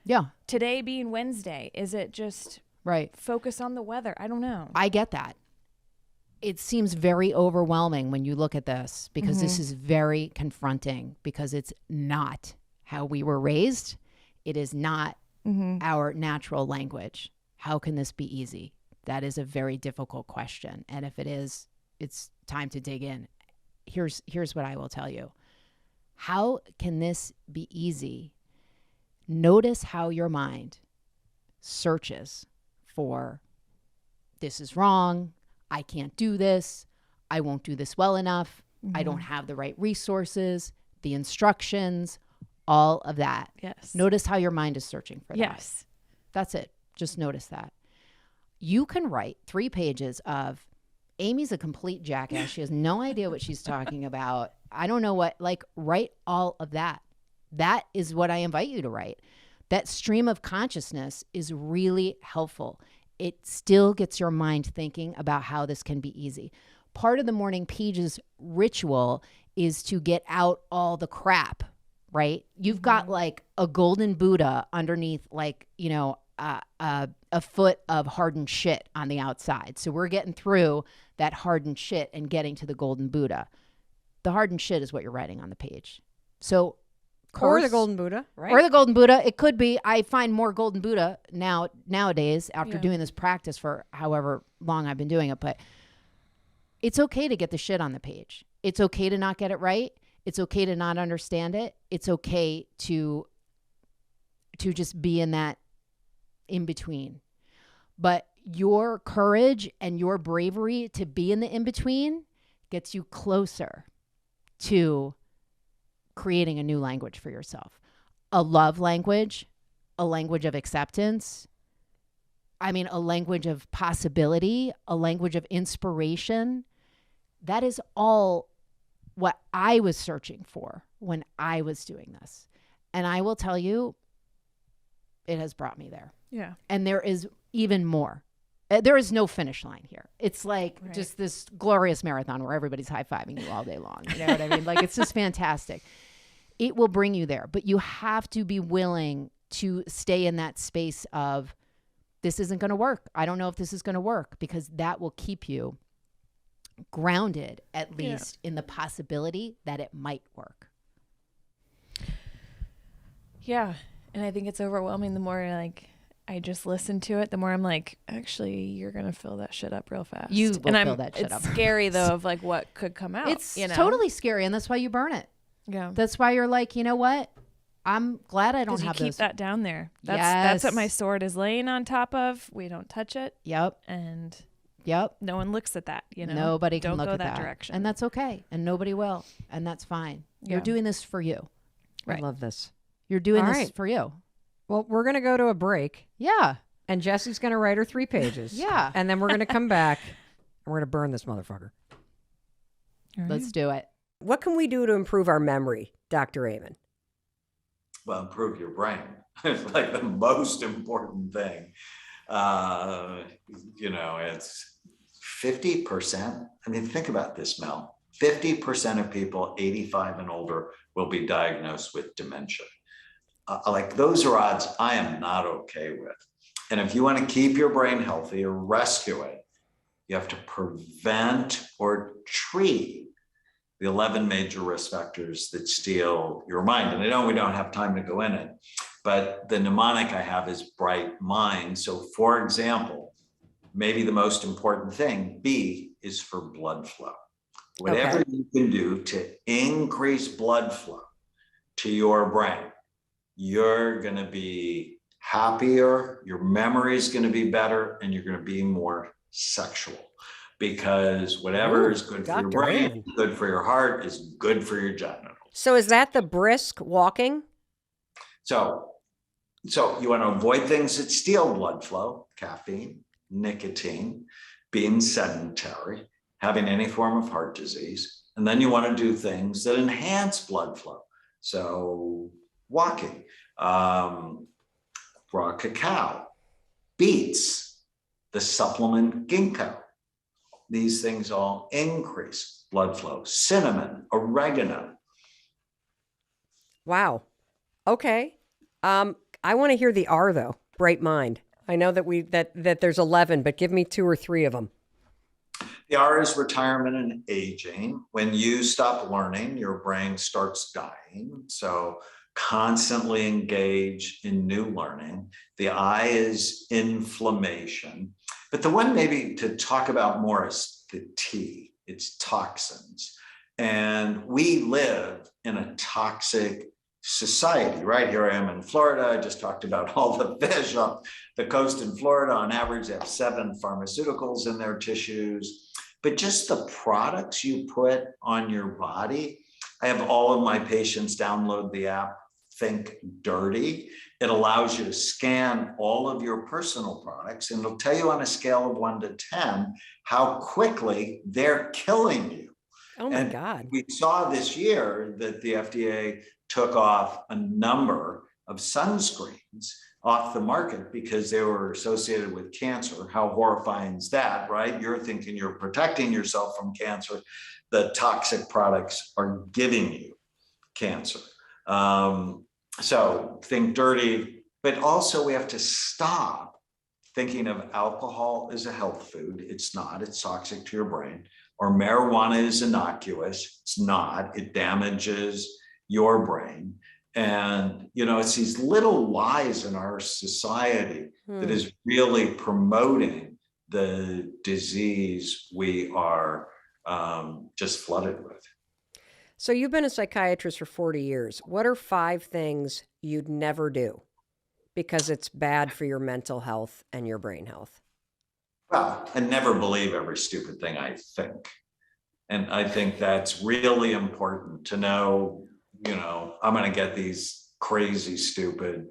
Yeah. today being Wednesday? Is it just Right. focus on the weather? I don't know. I get that. It seems very overwhelming when you look at this because this is very confronting because it's not how we were raised. It is not our natural language. How can this be easy? That is a very difficult question. And if it is, it's time to dig in. Here's what I will tell you. How can this be easy? Notice how your mind searches for this is wrong. I can't do this. I won't do this well enough. I don't have the right resources, the instructions, all of that. Yes. Notice how your mind is searching for that. Yes. That's it. Just notice that. You can write 3 pages of Amy's a complete jackass. She has no idea what she's talking about. I don't know what, like, write all of that. That is what I invite you to write. That stream of consciousness is really helpful. It still gets your mind thinking about how this can be easy. Part of the morning pages ritual is to get out all the crap, right? You've got like a golden Buddha underneath, like, you know, a foot of hardened shit on the outside. So we're getting through that hardened shit and getting to the golden Buddha. The hardened shit is what you're writing on the page. So Or the golden Buddha, right? or the golden Buddha. It could be. I find more golden Buddha nowadays after doing this practice for however long I've been doing it. But it's okay to get the shit on the page. It's okay to not get it right. It's okay to not understand it. It's okay to just be in that in between. But your courage and your bravery to be in the in between gets you closer to creating a new language for yourself, a love language, a language of acceptance. I mean, a language of possibility, a language of inspiration. That is all what I was searching for when I was doing this. And I will tell you, it has brought me there. Yeah. And there is even more. There is no finish line here. It's like just this glorious marathon where everybody's high-fiving you all day long. You know what I mean? Like, it's just fantastic. It will bring you there, but you have to be willing to stay in that space of this isn't going to work. I don't know if this is going to work, because that will keep you grounded, at least in the possibility that it might work. Yeah. And I think it's overwhelming the more like I just listen to it, the more I'm like, actually, you're going to fill that shit up real fast. You will fill that shit up. It's scary though of like what could come out. It's you know? totally scary, and that's why you burn it. Yeah. That's why you're like, you know what? I'm glad I don't Because you have keep those. that down there. That's what my Yes. sword is laying on top of. We don't touch it. Yep. And Yep. no one looks at that, you know. Nobody can don't look go at that that direction. and that's okay. And nobody will, and that's fine. You're Yeah. doing this for you. I love this. You're doing All this right. for you. Well, we're going to go to a break, Yeah. and Jesse's going to write her 3 pages. Yeah. And then we're going to come back, and we're going to burn this motherfucker. All right. Let's do it. What can we do to improve our memory, Dr. Amen? Well, improve your brain. It's like the most important thing. You know, it's 50%. I mean, think about this, Mel. 50% of people 85 and older will be diagnosed with dementia. Like, those are odds I am not okay with. And if you want to keep your brain healthy or rescue it, you have to prevent or treat the 11 major risk factors that steal your mind. And I know we don't have time to go in it, but the mnemonic I have is bright mind. So for example, maybe the most important thing, B, is for blood flow. Whatever you can do to increase blood flow to your brain, you're going to be happier, your memory is going to be better, and you're going to be more sexual. Because whatever is good for your Dr. brain, Amen. good for your heart, is good for your genitals. So is that the brisk walking? So you want to avoid things that steal blood flow, caffeine, nicotine, being sedentary, having any form of heart disease. And then you want to do things that enhance blood flow. So walking, raw cacao, beets, the supplement ginkgo. These things all increase blood flow. Cinnamon, oregano. Wow. Okay. I want to hear the R though. Bright mind. I know that there's 11, but give me 2 or 3 of them. The R is retirement and aging. When you stop learning, your brain starts dying. So constantly engage in new learning. The I is inflammation. But the one maybe to talk about more is the T. It's toxins. And we live in a toxic society, right? Here I am in Florida. I just talked about all the fish off the coast in Florida. On average, they have 7 pharmaceuticals in their tissues. But just the products you put on your body, I have all of my patients download the app Think Dirty. It allows you to scan all of your personal products, and it'll tell you on a scale of 1 to 10 how quickly they're killing you. Oh my God. We saw this year that the FDA took off a number of sunscreens off the market because they were associated with cancer. How horrifying is that, right? You're thinking you're protecting yourself from cancer. The toxic products are giving you cancer. So Think Dirty, but also we have to stop thinking of alcohol as a health food. It's not, it's toxic to your brain. Or marijuana is innocuous. It's not, it damages your brain. And, you know, it's these little lies in our society that is really promoting the disease we are just flooded with. So you've been a psychiatrist for 40 years. What are 5 things you'd never do because it's bad for your mental health and your brain health? Well, I never believe every stupid thing I think. And I think that's really important to know, you know, I'm going to get these crazy, stupid,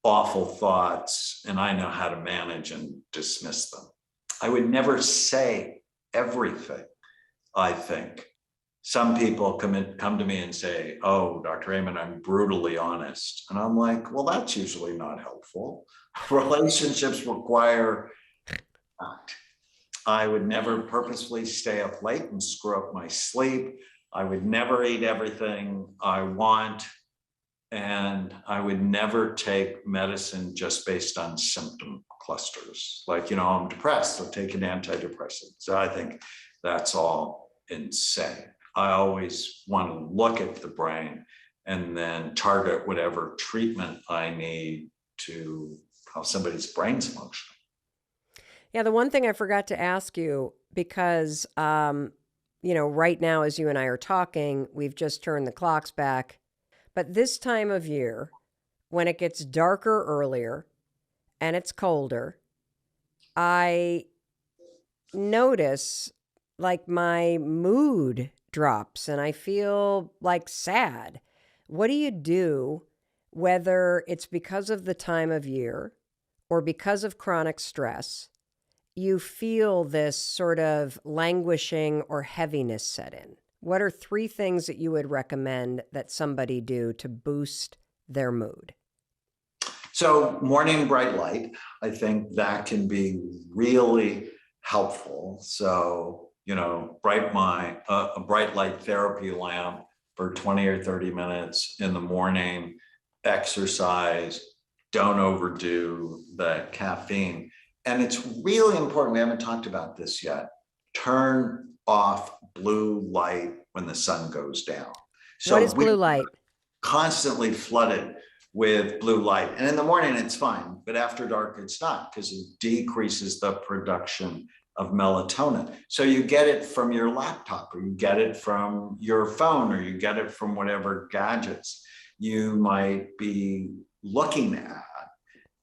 awful thoughts, and I know how to manage and dismiss them. I would never say everything I think. Some people come to me and say, oh, Dr. Amen, I'm brutally honest. And I'm like, well, that's usually not helpful. Relationships require not. I would never purposefully stay up late and screw up my sleep. I would never eat everything I want. And I would never take medicine just based on symptom clusters. Like, you know, I'm depressed, so take an antidepressant. So I think that's all insane. I always want to look at the brain and then target whatever treatment I need to how somebody's brain's functioning. Yeah, the one thing I forgot to ask you, because, you know, right now, as you and I are talking, we've just turned the clocks back. But this time of year, when it gets darker earlier and it's colder, I notice like my mood drops and I feel like sad. What do you do, whether it's because of the time of year or because of chronic stress? You feel this sort of languishing or heaviness set in. What are 3 things that you would recommend that somebody do to boost their mood? So morning bright light, I think that can be really helpful. So, you know, a bright light therapy lamp for 20 or 30 minutes in the morning, exercise, don't overdo the caffeine. And it's really important, we haven't talked about this yet, turn off blue light when the sun goes down. So what is blue light? Constantly flooded with blue light. And in the morning, it's fine, but after dark, it's not, because it decreases the production of melatonin. So you get it from your laptop, or you get it from your phone, or you get it from whatever gadgets you might be looking at.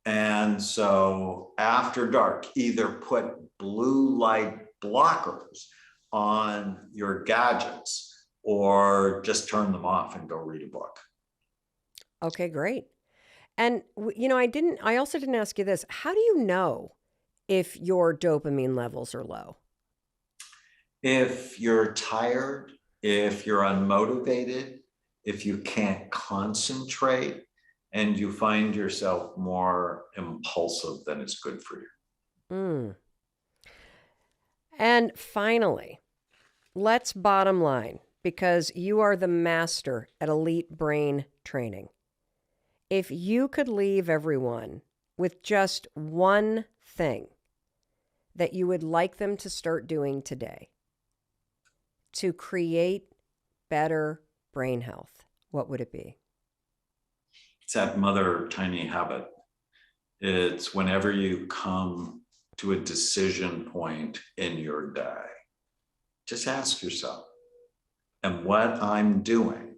And so after dark, either put blue light blockers on your gadgets or just turn them off and go read a book. Okay, great. And, you know, I also didn't ask you this. How do you know if your dopamine levels are low? If you're tired, if you're unmotivated, if you can't concentrate and you find yourself more impulsive than is good for you. Mm. And finally, let's bottom line, because you are the master at elite brain training. If you could leave everyone with just one thing that you would like them to start doing today to create better brain health, what would it be? It's that mother tiny habit. It's whenever you come to a decision point in your day, just ask yourself, am what I'm doing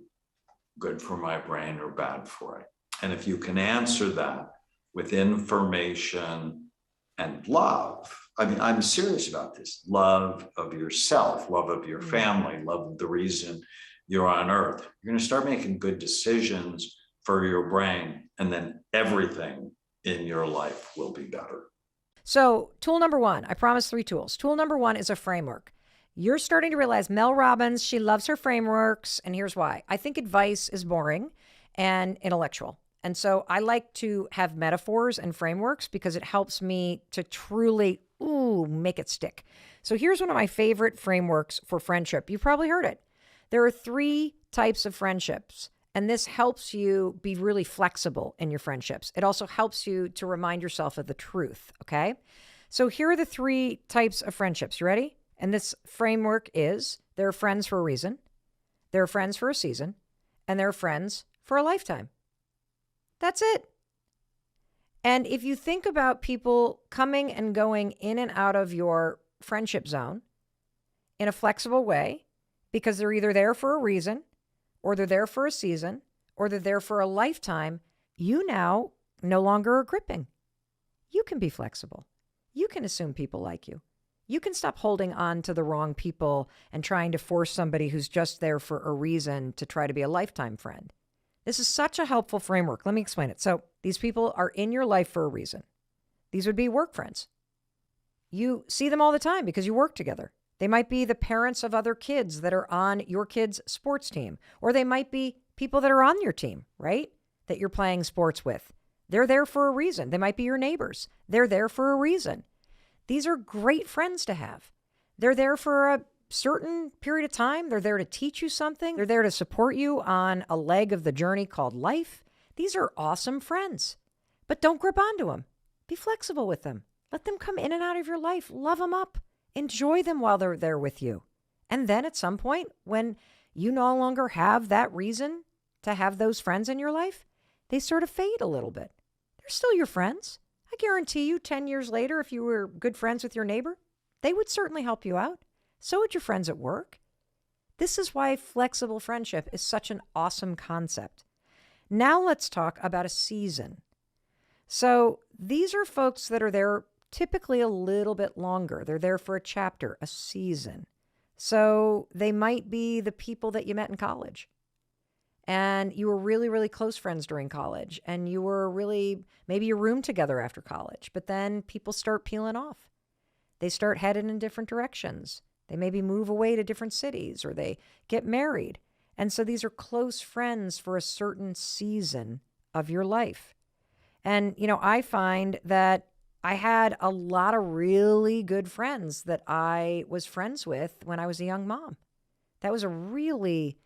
good for my brain or bad for it? And if you can answer that with information and love, I mean, I'm serious about this, love of yourself, love of your family, love of the reason you're on earth, you're going to start making good decisions for your brain, and then everything in your life will be better. So, tool number one, I promised 3 tools. Tool number one is a framework. You're starting to realize Mel Robbins, she loves her frameworks, and here's why. I think advice is boring and intellectual. And so I like to have metaphors and frameworks because it helps me to truly, make it stick. So here's one of my favorite frameworks for friendship. You've probably heard it. There are 3 types of friendships, and this helps you be really flexible in your friendships. It also helps you to remind yourself of the truth, okay? So here are the 3 types of friendships. You ready? And this framework is, there are friends for a reason, there are friends for a season, and there are friends for a lifetime. That's it. And if you think about people coming and going in and out of your friendship zone in a flexible way, because they're either there for a reason, or they're there for a season, or they're there for a lifetime, you now no longer are gripping. You can be flexible. You can assume people like you. You can stop holding on to the wrong people and trying to force somebody who's just there for a reason to try to be a lifetime friend. This is such a helpful framework. Let me explain it. So these people are in your life for a reason. These would be work friends. You see them all the time because you work together. They might be the parents of other kids that are on your kids' sports team, or they might be people that are on your team, right? That you're playing sports with. They're there for a reason. They might be your neighbors. They're there for a reason. These are great friends to have. They're there for a certain period of time. They're there to teach you something. They're there to support you on a leg of the journey called life. These are awesome friends. But don't grip onto them. Be flexible with them. Let them come in and out of your life. Love them up. Enjoy them while they're there with you. And then at some point, when you no longer have that reason to have those friends in your life, they sort of fade a little bit. They're still your friends. I guarantee you 10 years later, if you were good friends with your neighbor, they would certainly help you out. So would your friends at work. This is why flexible friendship is such an awesome concept. Now let's talk about a season. So these are folks that are there typically a little bit longer. They're there for a chapter, a season. So they might be the people that you met in college. And you were really, really close friends during college. And you were really, maybe you roomed together after college. But then people start peeling off. They start heading in different directions. They maybe move away to different cities or they get married. And so these are close friends for a certain season of your life. And, I find that I had a lot of really good friends that I was friends with when I was a young mom. That was a really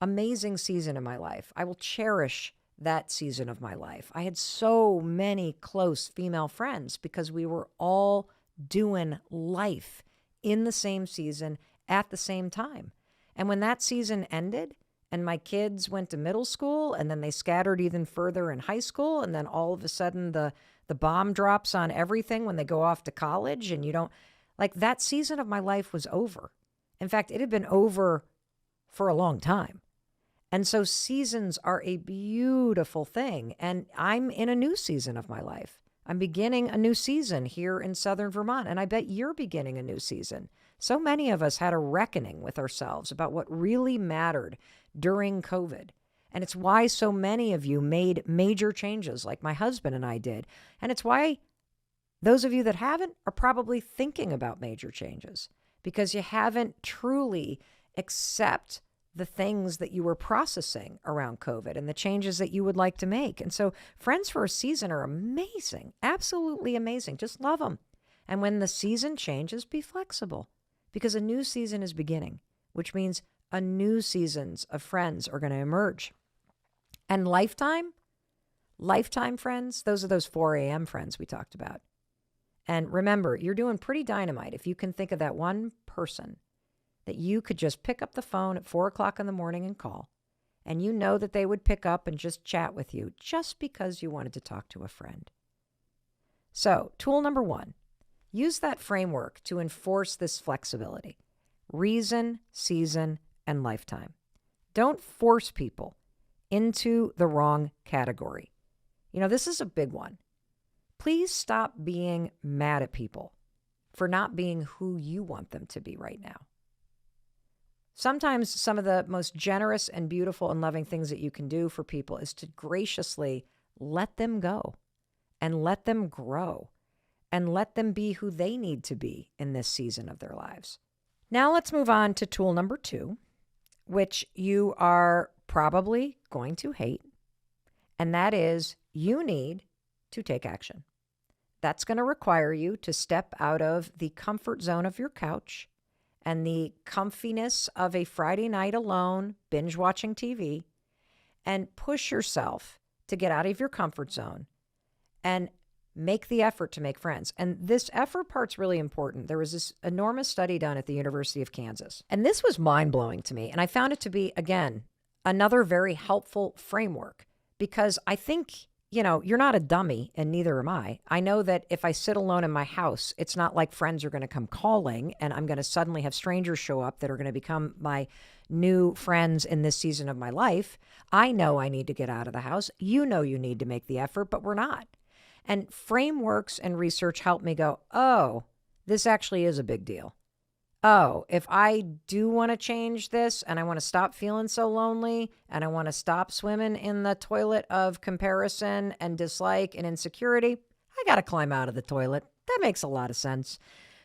amazing season in my life. I will cherish that season of my life. I had so many close female friends because we were all doing life in the same season at the same time. And when that season ended and my kids went to middle school and then they scattered even further in high school, and then all of a sudden the bomb drops on everything when they go off to college, and you don't, like, that season of my life was over. In fact, it had been over for a long time. And so seasons are a beautiful thing. And I'm in a new season of my life. I'm beginning a new season here in Southern Vermont, and I bet you're beginning a new season. So many of us had a reckoning with ourselves about what really mattered during COVID. And it's why so many of you made major changes like my husband and I did. And it's why those of you that haven't are probably thinking about major changes, because you haven't truly accepted the things that you were processing around COVID and the changes that you would like to make. And so friends for a season are amazing, absolutely amazing. Just love them. And when the season changes, be flexible, because a new season is beginning, which means a new seasons of friends are going to emerge. And lifetime friends, those are those 4 a.m. friends we talked about. And remember, you're doing pretty dynamite if you can think of that one person that you could just pick up the phone at 4 o'clock in the morning and call, and you know that they would pick up and just chat with you just because you wanted to talk to a friend. So, tool number 1, use that framework to enforce this flexibility. Reason, season, and lifetime. Don't force people into the wrong category. You know, this is a big one. Please stop being mad at people for not being who you want them to be right now. Sometimes some of the most generous and beautiful and loving things that you can do for people is to graciously let them go and let them grow and let them be who they need to be in this season of their lives. Now let's move on to tool number 2, which you are probably going to hate, and that is you need to take action. That's going to require you to step out of the comfort zone of your couch and the comfiness of a Friday night alone, binge watching TV, and push yourself to get out of your comfort zone and make the effort to make friends. And this effort part's really important. There was this enormous study done at the University of Kansas, and this was mind-blowing to me. And I found it to be, again, another very helpful framework, because I think, you know, you're not a dummy, and neither am I. I know that if I sit alone in my house, it's not like friends are going to come calling and I'm going to suddenly have strangers show up that are going to become my new friends in this season of my life. I know I need to get out of the house. You know you need to make the effort, but we're not. And frameworks and research help me go, oh, this actually is a big deal. Oh, if I do want to change this and I want to stop feeling so lonely and I want to stop swimming in the toilet of comparison and dislike and insecurity, I got to climb out of the toilet. That makes a lot of sense.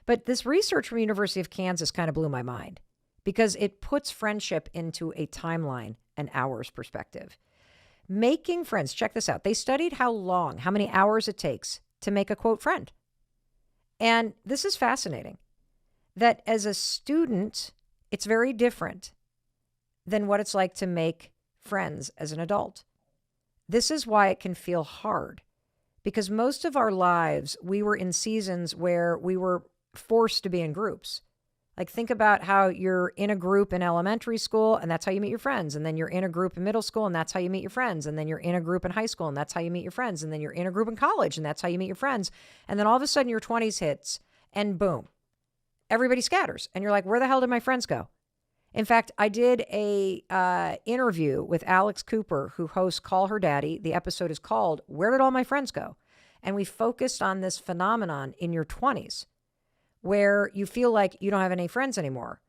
But this research from University of Kansas kind of blew my mind, because it puts friendship into a timeline and hours perspective. Making friends, check this out. They studied how many hours it takes to make a quote friend. And this is fascinating, that as a student, it's very different than what it's like to make friends as an adult. This is why it can feel hard, because most of our lives, we were in seasons where we were forced to be in groups. Like, think about how you're in a group in elementary school and that's how you meet your friends. And then you're in a group in middle school and that's how you meet your friends. And then you're in a group in high school and that's how you meet your friends. And then you're in a group in college and that's how you meet your friends. And then all of a sudden your 20s hits and boom, everybody scatters. And you're like, where the hell did my friends go? In fact, I did a interview with Alex Cooper, who hosts Call Her Daddy. The episode is called, Where Did All My Friends Go? And we focused on this phenomenon in your 20s, where you feel like you don't have any friends anymore.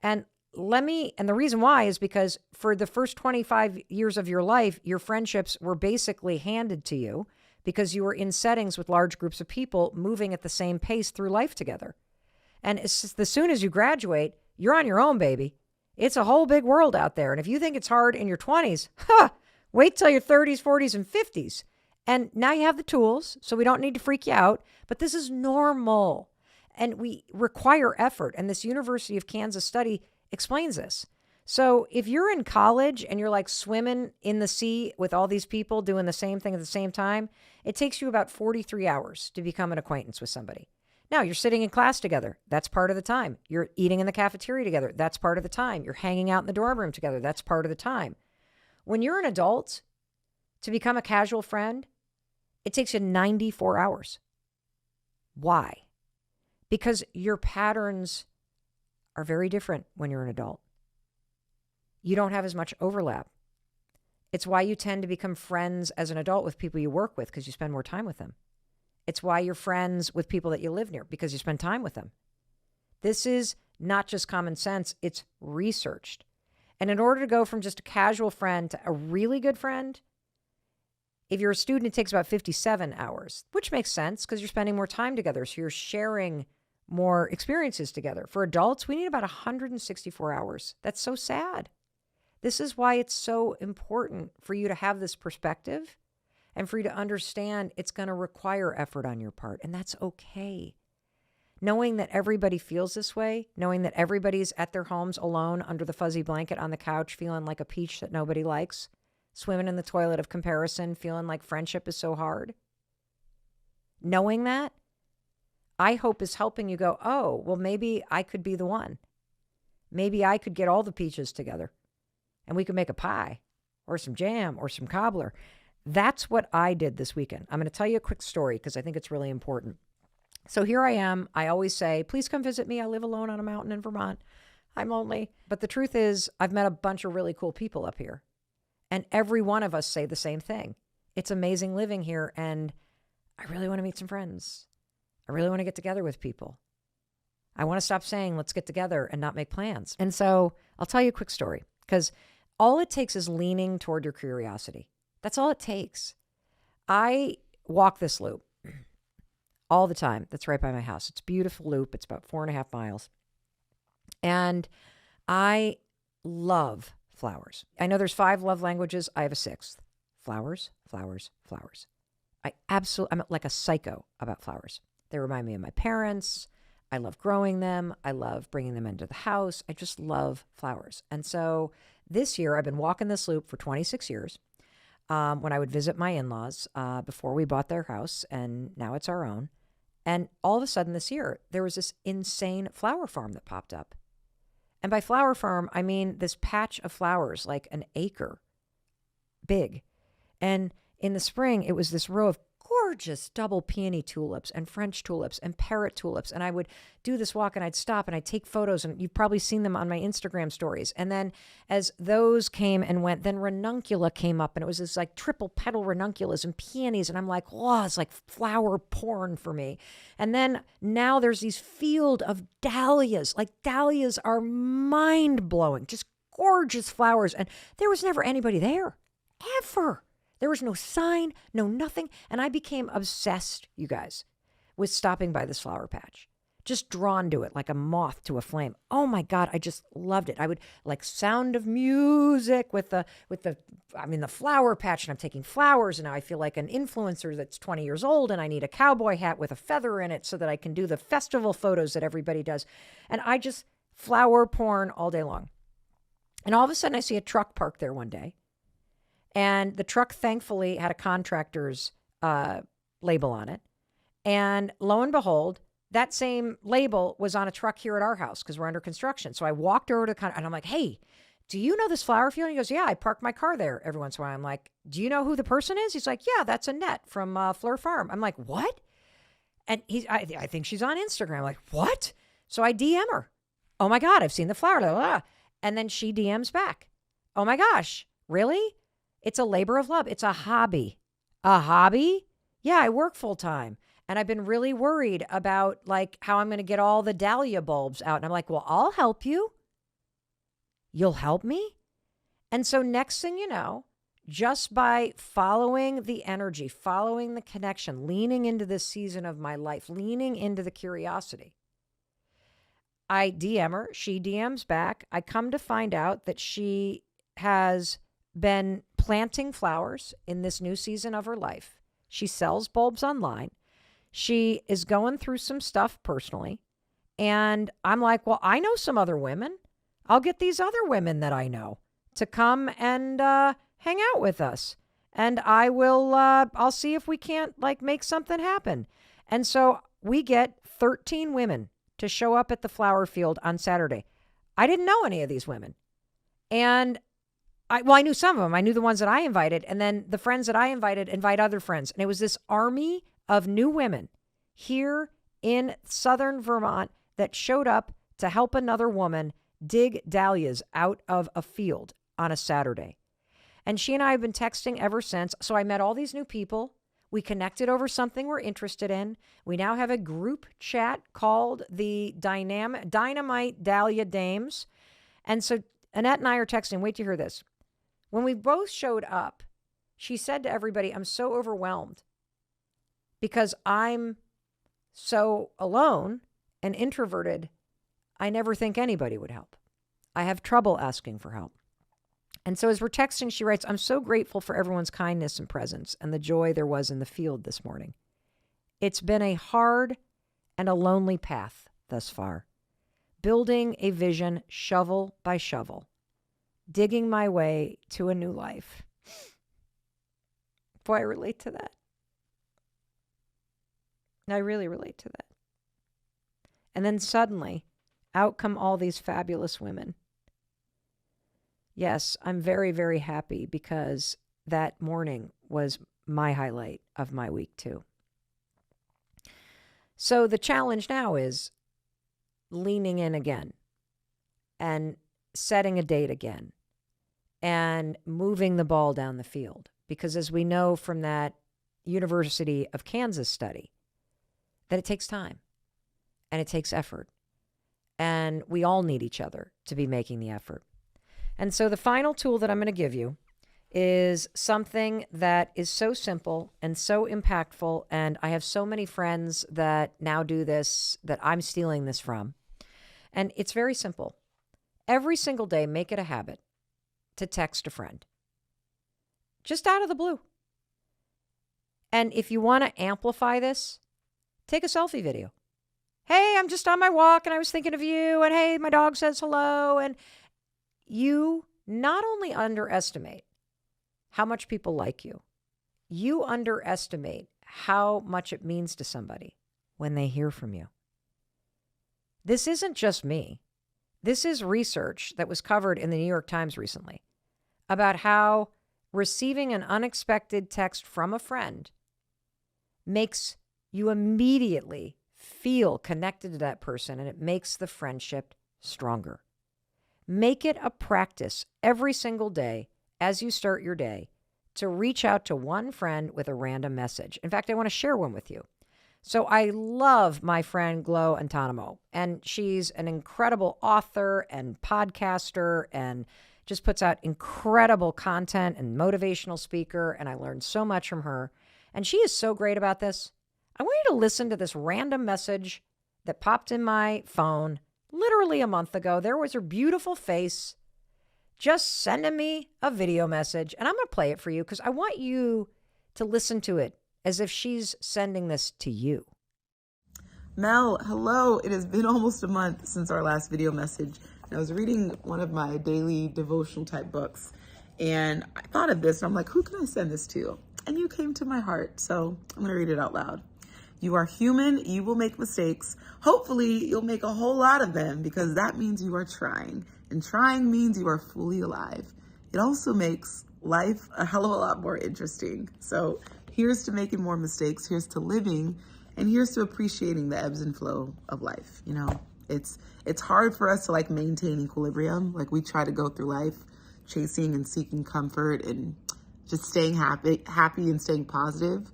And the reason why is because for the first 25 years of your life, your friendships were basically handed to you because you were in settings with large groups of people moving at the same pace through life together. And as soon as you graduate, you're on your own, baby. It's a whole big world out there. And if you think it's hard in your 20s, wait till your 30s, 40s, and 50s. And now you have the tools, so we don't need to freak you out. But this is normal. And we require effort. And this University of Kansas study explains this. So if you're in college and you're like swimming in the sea with all these people doing the same thing at the same time, it takes you about 43 hours to become an acquaintance with somebody. Now, you're sitting in class together. That's part of the time. You're eating in the cafeteria together. That's part of the time. You're hanging out in the dorm room together. That's part of the time. When you're an adult, to become a casual friend, it takes you 94 hours. Why? Because your patterns are very different when you're an adult. You don't have as much overlap. It's why you tend to become friends as an adult with people you work with, because you spend more time with them. It's why you're friends with people that you live near, because you spend time with them. This is not just common sense, it's researched. And in order to go from just a casual friend to a really good friend, if you're a student, it takes about 57 hours, which makes sense because you're spending more time together. So you're sharing more experiences together. For adults, we need about 164 hours. That's so sad. This is why it's so important for you to have this perspective and for you to understand it's going to require effort on your part. And that's okay. Knowing that everybody feels this way, knowing that everybody's at their homes alone under the fuzzy blanket on the couch, feeling like a peach that nobody likes, swimming in the toilet of comparison, feeling like friendship is so hard. Knowing that, I hope is helping you go, oh, well, maybe I could be the one. Maybe I could get all the peaches together and we could make a pie or some jam or some cobbler. That's what I did this weekend. I'm going to tell you a quick story because I think it's really important. So here I am. I always say, please come visit me. I live alone on a mountain in Vermont. I'm lonely. But the truth is, I've met a bunch of really cool people up here. And every one of us say the same thing. It's amazing living here. And I really want to meet some friends. I really want to get together with people. I want to stop saying, let's get together and not make plans. And so I'll tell you a quick story because all it takes is leaning toward your curiosity. That's all it takes. I walk this loop all the time. That's right by my house. It's a beautiful loop. It's about 4.5 miles. And I love flowers. I know there's 5 love languages. I have a 6th. Flowers, flowers, flowers. I'm like a psycho about flowers. They remind me of my parents. I love growing them. I love bringing them into the house. I just love flowers. And so this year, I've been walking this loop for 26 years. When I would visit my in-laws before we bought their house, and now it's our own. And all of a sudden this year, there was this insane flower farm that popped up. And by flower farm, I mean this patch of flowers, like an acre big. And in the spring, it was this row of gorgeous double peony tulips and French tulips and parrot tulips. And I would do this walk and I'd stop and I'd take photos, and you've probably seen them on my Instagram stories. And then as those came and went, then ranuncula came up, and it was this like triple petal ranunculus and peonies. And I'm like, oh, it's like flower porn for me. And then now there's these field of dahlias. Like dahlias are mind blowing, just gorgeous flowers. And there was never anybody there, ever. There was no sign, no nothing. And I became obsessed, you guys, with stopping by this flower patch. Just drawn to it like a moth to a flame. Oh my God, I just loved it. I would like Sound of Music with the flower patch, and I'm taking flowers, and now I feel like an influencer that's 20 years old, and I need a cowboy hat with a feather in it so that I can do the festival photos that everybody does. And I just flower porn all day long. And all of a sudden I see a truck parked there one day. And the truck, thankfully, had a contractor's label on it. And lo and behold, that same label was on a truck here at our house because we're under construction. So I walked over to and I'm like, hey, do you know this flower field? And he goes, yeah, I park my car there every once in a while. I'm like, do you know who the person is? He's like, yeah, that's Annette from Fleur Farm. I'm like, what? And I think she's on Instagram. I'm like, what? So I DM her. Oh my God, I've seen the flower. Blah, blah, blah. And then she DMs back. Oh my gosh, really? It's a labor of love. It's a hobby. A hobby? Yeah, I work full time. And I've been really worried about like how I'm going to get all the dahlia bulbs out. And I'm like, well, I'll help you. You'll help me? And so next thing you know, just by following the energy, following the connection, leaning into this season of my life, leaning into the curiosity, I DM her. She DMs back. I come to find out that she has been planting flowers in this new season of her life. She sells bulbs online. She is going through some stuff personally. And I'm like, well, I know some other women. I'll get these other women that I know to come and hang out with us. And I will, I'll see if we can't like make something happen. And so we get 13 women to show up at the flower field on Saturday. I didn't know any of these women. And I knew some of them. I knew the ones that I invited. And then the friends that I invited invite other friends. And it was this army of new women here in southern Vermont that showed up to help another woman dig dahlias out of a field on a Saturday. And she and I have been texting ever since. So I met all these new people. We connected over something we're interested in. We now have a group chat called the Dynamite Dahlia Dames. And so Annette and I are texting. Wait to hear this. When we both showed up, she said to everybody, I'm so overwhelmed because I'm so alone and introverted. I never think anybody would help. I have trouble asking for help. And so as we're texting, she writes, I'm so grateful for everyone's kindness and presence and the joy there was in the field this morning. It's been a hard and a lonely path thus far, building a vision shovel by shovel, digging my way to a new life. Boy, I relate to that. I really relate to that. And then suddenly, out come all these fabulous women. Yes, I'm very, very happy because that morning was my highlight of my week too. So the challenge now is leaning in again and setting a date again and moving the ball down the field. Because as we know from that University of Kansas study, that it takes time and it takes effort. And we all need each other to be making the effort. And so the final tool that I'm going to give you is something that is so simple and so impactful. And I have so many friends that now do this that I'm stealing this from. And it's very simple. Every single day, make it a habit to text a friend. Just out of the blue. And if you want to amplify this, take a selfie video. Hey, I'm just on my walk and I was thinking of you. And hey, my dog says hello. And you not only underestimate how much people like you, you underestimate how much it means to somebody when they hear from you. This isn't just me. This is research that was covered in the New York Times recently about how receiving an unexpected text from a friend makes you immediately feel connected to that person, and it makes the friendship stronger. Make it a practice every single day as you start your day to reach out to one friend with a random message. In fact, I want to share one with you. So I love my friend Glo Antonimo, and she's an incredible author and podcaster and just puts out incredible content and motivational speaker, and I learned so much from her. And she is so great about this. I want you to listen to this random message that popped in my phone literally a month ago. There was her beautiful face just sending me a video message, and I'm going to play it for you because I want you to listen to it as if she's sending this to you. Mel, hello. It has been almost a month since our last video message. I was reading one of my daily devotional type books, and I thought of this, and I'm like, who can I send this to? And you came to my heart, so I'm going to read it out loud. You are human. You will make mistakes. Hopefully, you'll make a whole lot of them because that means you are trying, and trying means you are fully alive. It also makes life a hell of a lot more interesting. So here's to making more mistakes. Here's to living, and here's to appreciating the ebbs and flow of life. You know, it's hard for us to like maintain equilibrium. Like we try to go through life chasing and seeking comfort and just staying happy and staying positive.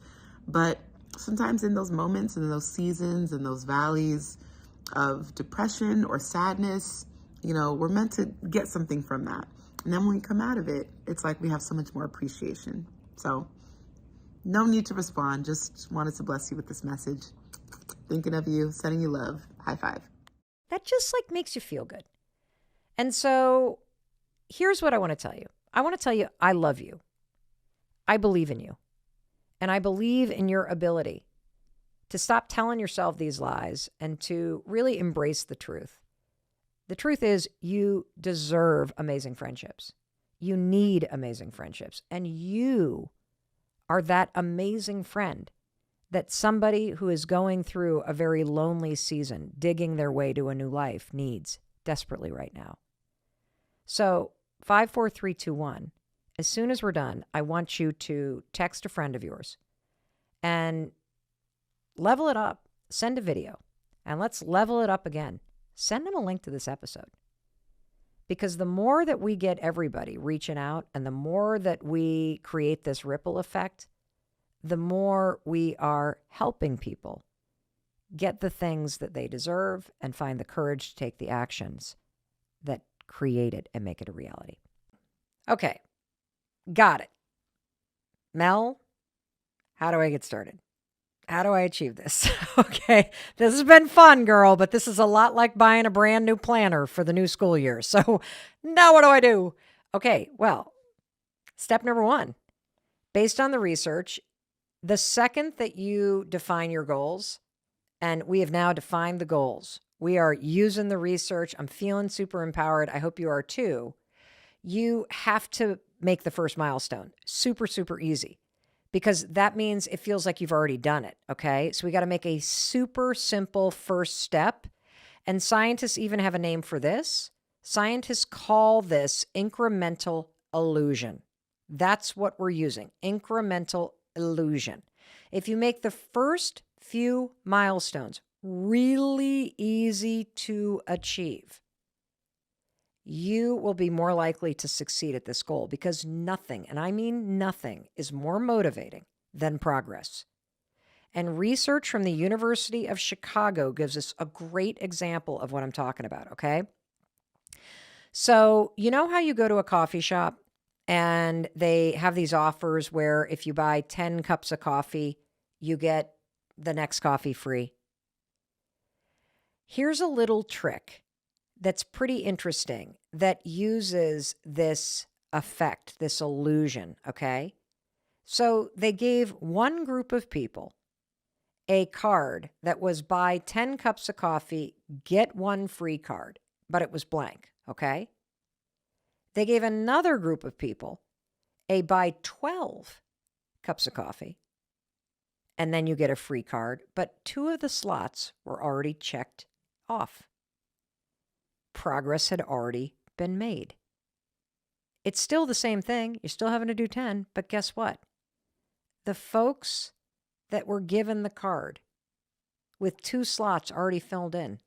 But sometimes in those moments and in those seasons and those valleys of depression or sadness, you know, we're meant to get something from that. And then when we come out of it, it's like we have so much more appreciation. So no need to respond. Just wanted to bless you with this message. Thinking of you, sending you love. High five. That just like makes you feel good. And so here's what I want to tell you. I want to tell you, I love you. I believe in you. And I believe in your ability to stop telling yourself these lies and to really embrace the truth. The truth is you deserve amazing friendships. You need amazing friendships. And you are that amazing friend that somebody who is going through a very lonely season, digging their way to a new life, needs desperately right now. So 54321, as soon as we're done, I want you to text a friend of yours and level it up. Send a video and let's level it up again. Send them a link to this episode. Because the more that we get everybody reaching out and the more that we create this ripple effect, the more we are helping people get the things that they deserve and find the courage to take the actions that create it and make it a reality. Okay, got it. Mel, how do I get started? How do I achieve this? Okay, this has been fun, girl, but this is a lot like buying a brand new planner for the new school year. So now what do? Okay, well, step number 1, based on the research, the second that you define your goals, and we have now defined the goals, we are using the research. I'm feeling super empowered. I hope you are too. You have to make the first milestone super, super easy, because that means it feels like you've already done it. Okay. So we got to make a super simple first step. And scientists even have a name for this. Scientists call this incremental illusion. That's what we're using, incremental illusion. If you make the first few milestones really easy to achieve, you will be more likely to succeed at this goal, because nothing, and I mean nothing, is more motivating than progress. And research from the University of Chicago gives us a great example of what I'm talking about, okay? So, you know how you go to a coffee shop and they have these offers where if you buy 10 cups of coffee, you get the next coffee free? Here's a little trick that's pretty interesting that uses this effect, this illusion, okay? So they gave one group of people a card that was buy 10 cups of coffee, get one free card, but it was blank, okay? They gave another group of people a buy 12 cups of coffee, and then you get a free card, but 2 of the slots were already checked off. Progress had already been made. It's still the same thing. You're still having to do 10, but guess what? The folks that were given the card with 2 slots already filled in,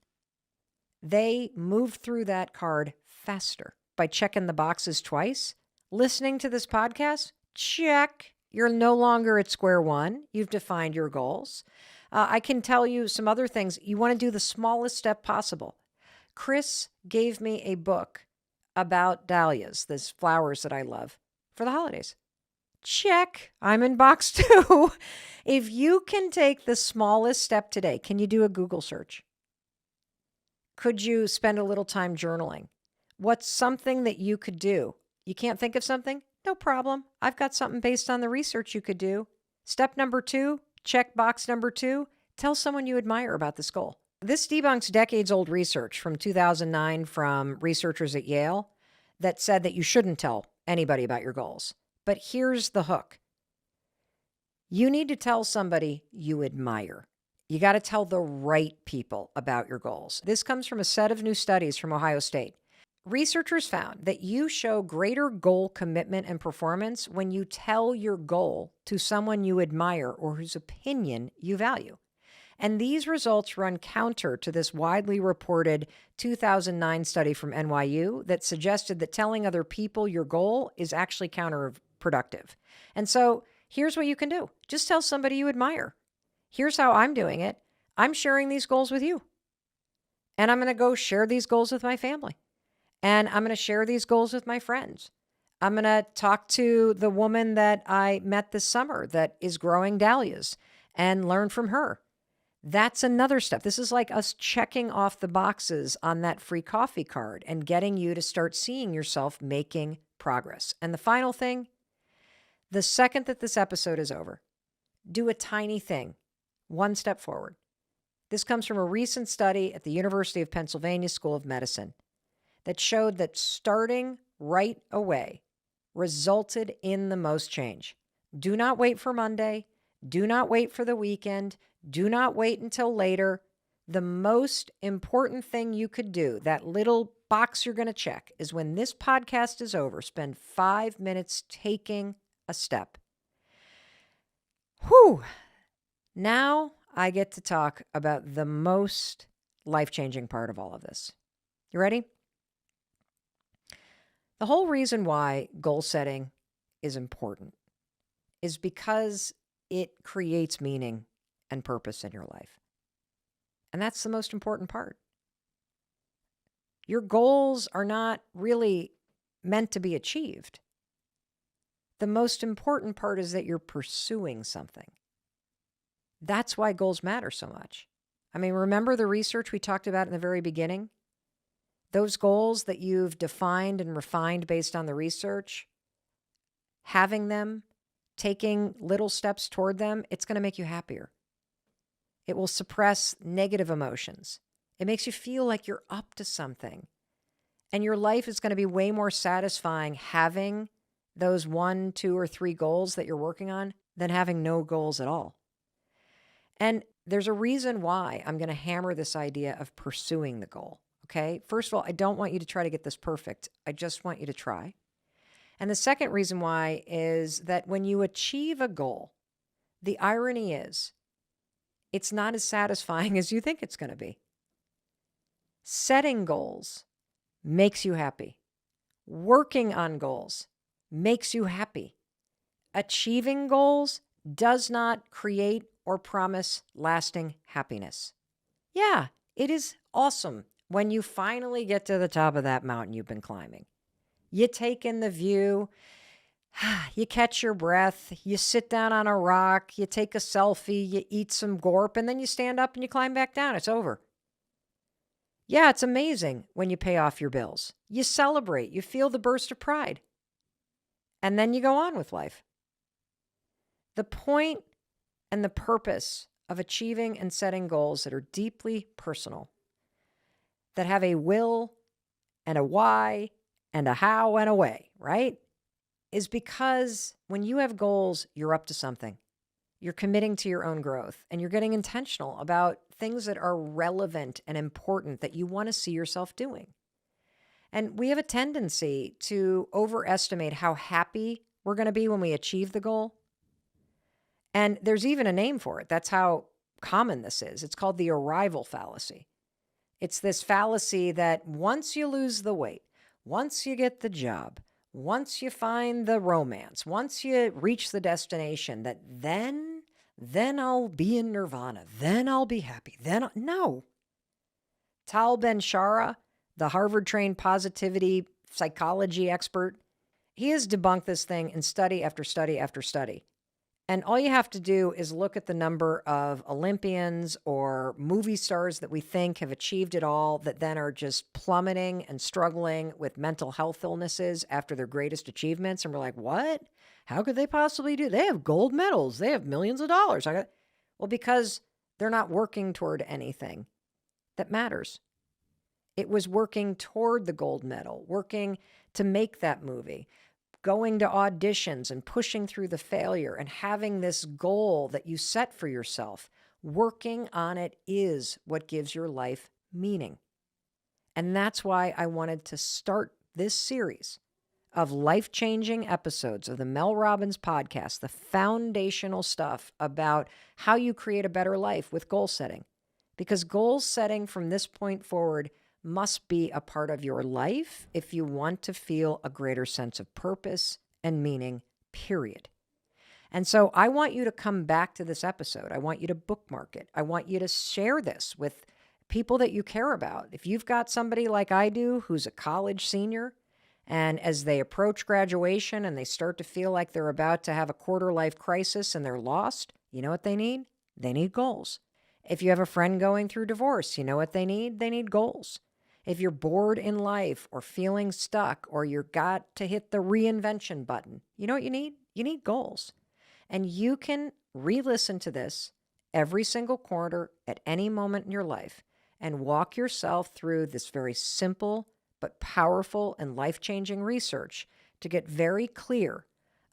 they moved through that card faster by checking the boxes twice. Listening to this podcast, check. You're no longer at square one. You've defined your goals. I can tell you some other things. You want to do the smallest step possible. Chris gave me a book about dahlias, these flowers that I love, for the holidays. Check. I'm in box 2. If you can take the smallest step today, can you do a Google search? Could you spend a little time journaling? What's something that you could do? You can't think of something? No problem. I've got something based on the research you could do. Step number 2, check box number 2, tell someone you admire about this goal. This debunks decades-old research from 2009 from researchers at Yale that said that you shouldn't tell anybody about your goals. But here's the hook. You need to tell somebody you admire. You got to tell the right people about your goals. This comes from a set of new studies from Ohio State. Researchers found that you show greater goal commitment and performance when you tell your goal to someone you admire or whose opinion you value. And these results run counter to this widely reported 2009 study from NYU that suggested that telling other people your goal is actually counterproductive. And so here's what you can do. Just tell somebody you admire. Here's how I'm doing it. I'm sharing these goals with you. And I'm going to go share these goals with my family. And I'm going to share these goals with my friends. I'm going to talk to the woman that I met this summer that is growing dahlias and learn from her. That's another step. This is like us checking off the boxes on that free coffee card and getting you to start seeing yourself making progress. And the final thing, the second that this episode is over, do a tiny thing, one step forward. This comes from a recent study at the University of Pennsylvania School of Medicine that showed that starting right away resulted in the most change. Do not wait for Monday. Do not wait for the weekend. Do not wait until later. The most important thing you could do, that little box you're going to check, is when this podcast is over, spend 5 minutes taking a step. Whew. Now I get to talk about the most life-changing part of all of this. You ready? The whole reason why goal setting is important is because it creates meaning and purpose in your life. And that's the most important part. Your goals are not really meant to be achieved. The most important part is that you're pursuing something. That's why goals matter so much. I mean, remember the research we talked about in the very beginning? those goals that you've defined and refined based on the research, having them, taking little steps toward them, it's going to make you happier. It will suppress negative emotions. It makes you feel like you're up to something. And your life is going to be way more satisfying having those 1, 2, or 3 goals that you're working on than having no goals at all. And there's a reason why I'm going to hammer this idea of pursuing the goal. Okay. First of all, I don't want you to try to get this perfect. I just want you to try. And the second reason why is that when you achieve a goal, the irony is it's not as satisfying as you think it's going to be. Setting goals makes you happy. Working on goals makes you happy. Achieving goals does not create or promise lasting happiness. Yeah, it is awesome when you finally get to the top of that mountain you've been climbing. You take in the view, you catch your breath, you sit down on a rock, you take a selfie, you eat some gorp, and then you stand up and you climb back down. It's over. Yeah, it's amazing when you pay off your bills. You celebrate, you feel the burst of pride, and then you go on with life. The point and the purpose of achieving and setting goals that are deeply personal, that have a will and a why and a how and a way, right? Is because when you have goals, you're up to something. You're committing to your own growth and you're getting intentional about things that are relevant and important that you want to see yourself doing. And we have a tendency to overestimate how happy we're going to be when we achieve the goal. And there's even a name for it. That's how common this is. It's called the arrival fallacy. It's this fallacy that once you lose the weight, once you get the job, once you find the romance, once you reach the destination, that then I'll be in nirvana, then I'll be happy, no. Tal Ben-Shara, the Harvard-trained positivity psychology expert, he has debunked this thing in study after study after study. And all you have to do is look at the number of Olympians or movie stars that we think have achieved it all that then are just plummeting and struggling with mental health illnesses after their greatest achievements. And we're like, what? How could they possibly do? They have gold medals. They have millions of dollars. Well, because they're not working toward anything that matters. It was working toward the gold medal, working to make that movie, going to auditions and pushing through the failure and having this goal that you set for yourself. Working on it is what gives your life meaning. And that's why I wanted to start this series of life-changing episodes of the Mel Robbins podcast, the foundational stuff about how you create a better life with goal setting. Because goal setting from this point forward must be a part of your life if you want to feel a greater sense of purpose and meaning, period. And so I want you to come back to this episode. I want you to bookmark it. I want you to share this with people that you care about. If you've got somebody like I do who's a college senior, and as they approach graduation and they start to feel like they're about to have a quarter-life crisis and they're lost, you know what they need? They need goals. If you have a friend going through divorce, you know what they need? They need goals. If you're bored in life or feeling stuck or you've got to hit the reinvention button, you know what you need? You need goals. And you can re-listen to this every single quarter at any moment in your life and walk yourself through this very simple but powerful and life-changing research to get very clear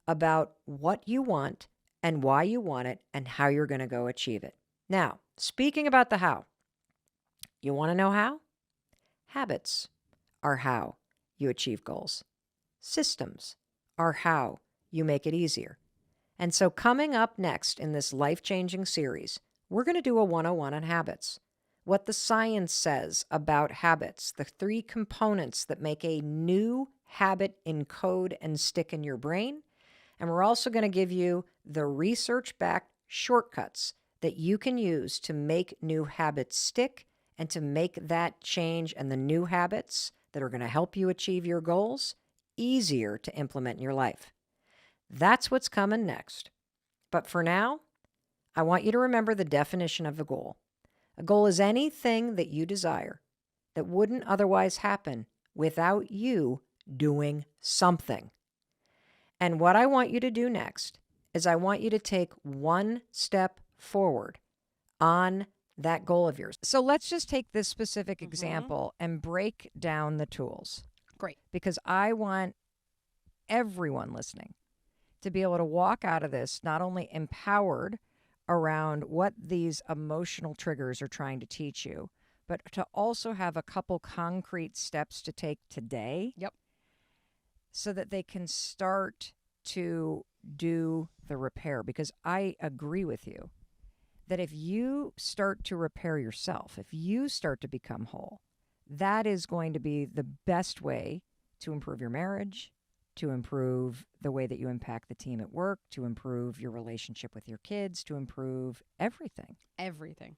about what you want and why you want it and how you're going to go achieve it. Now, speaking about the how, you want to know how? Habits are how you achieve goals. Systems are how you make it easier. And so coming up next in this life-changing series, we're going to do a 101 on habits. What the science says about habits, the 3 components that make a new habit encode and stick in your brain. And we're also going to give you the research-backed shortcuts that you can use to make new habits stick and to make that change and the new habits that are going to help you achieve your goals easier to implement in your life. That's what's coming next. But for now, I want you to remember the definition of a goal. A goal is anything that you desire that wouldn't otherwise happen without you doing something. And what I want you to do next is I want you to take one step forward on that goal of yours. So let's just take this specific example and break down the tools. Great. Because I want everyone listening to be able to walk out of this not only empowered around what these emotional triggers are trying to teach you, but to also have a couple concrete steps to take today. Yep. So that they can start to do the repair. Because I agree with you that if you start to repair yourself, if you start to become whole, that is going to be the best way to improve your marriage, to improve the way that you impact the team at work, to improve your relationship with your kids, to improve everything. Everything.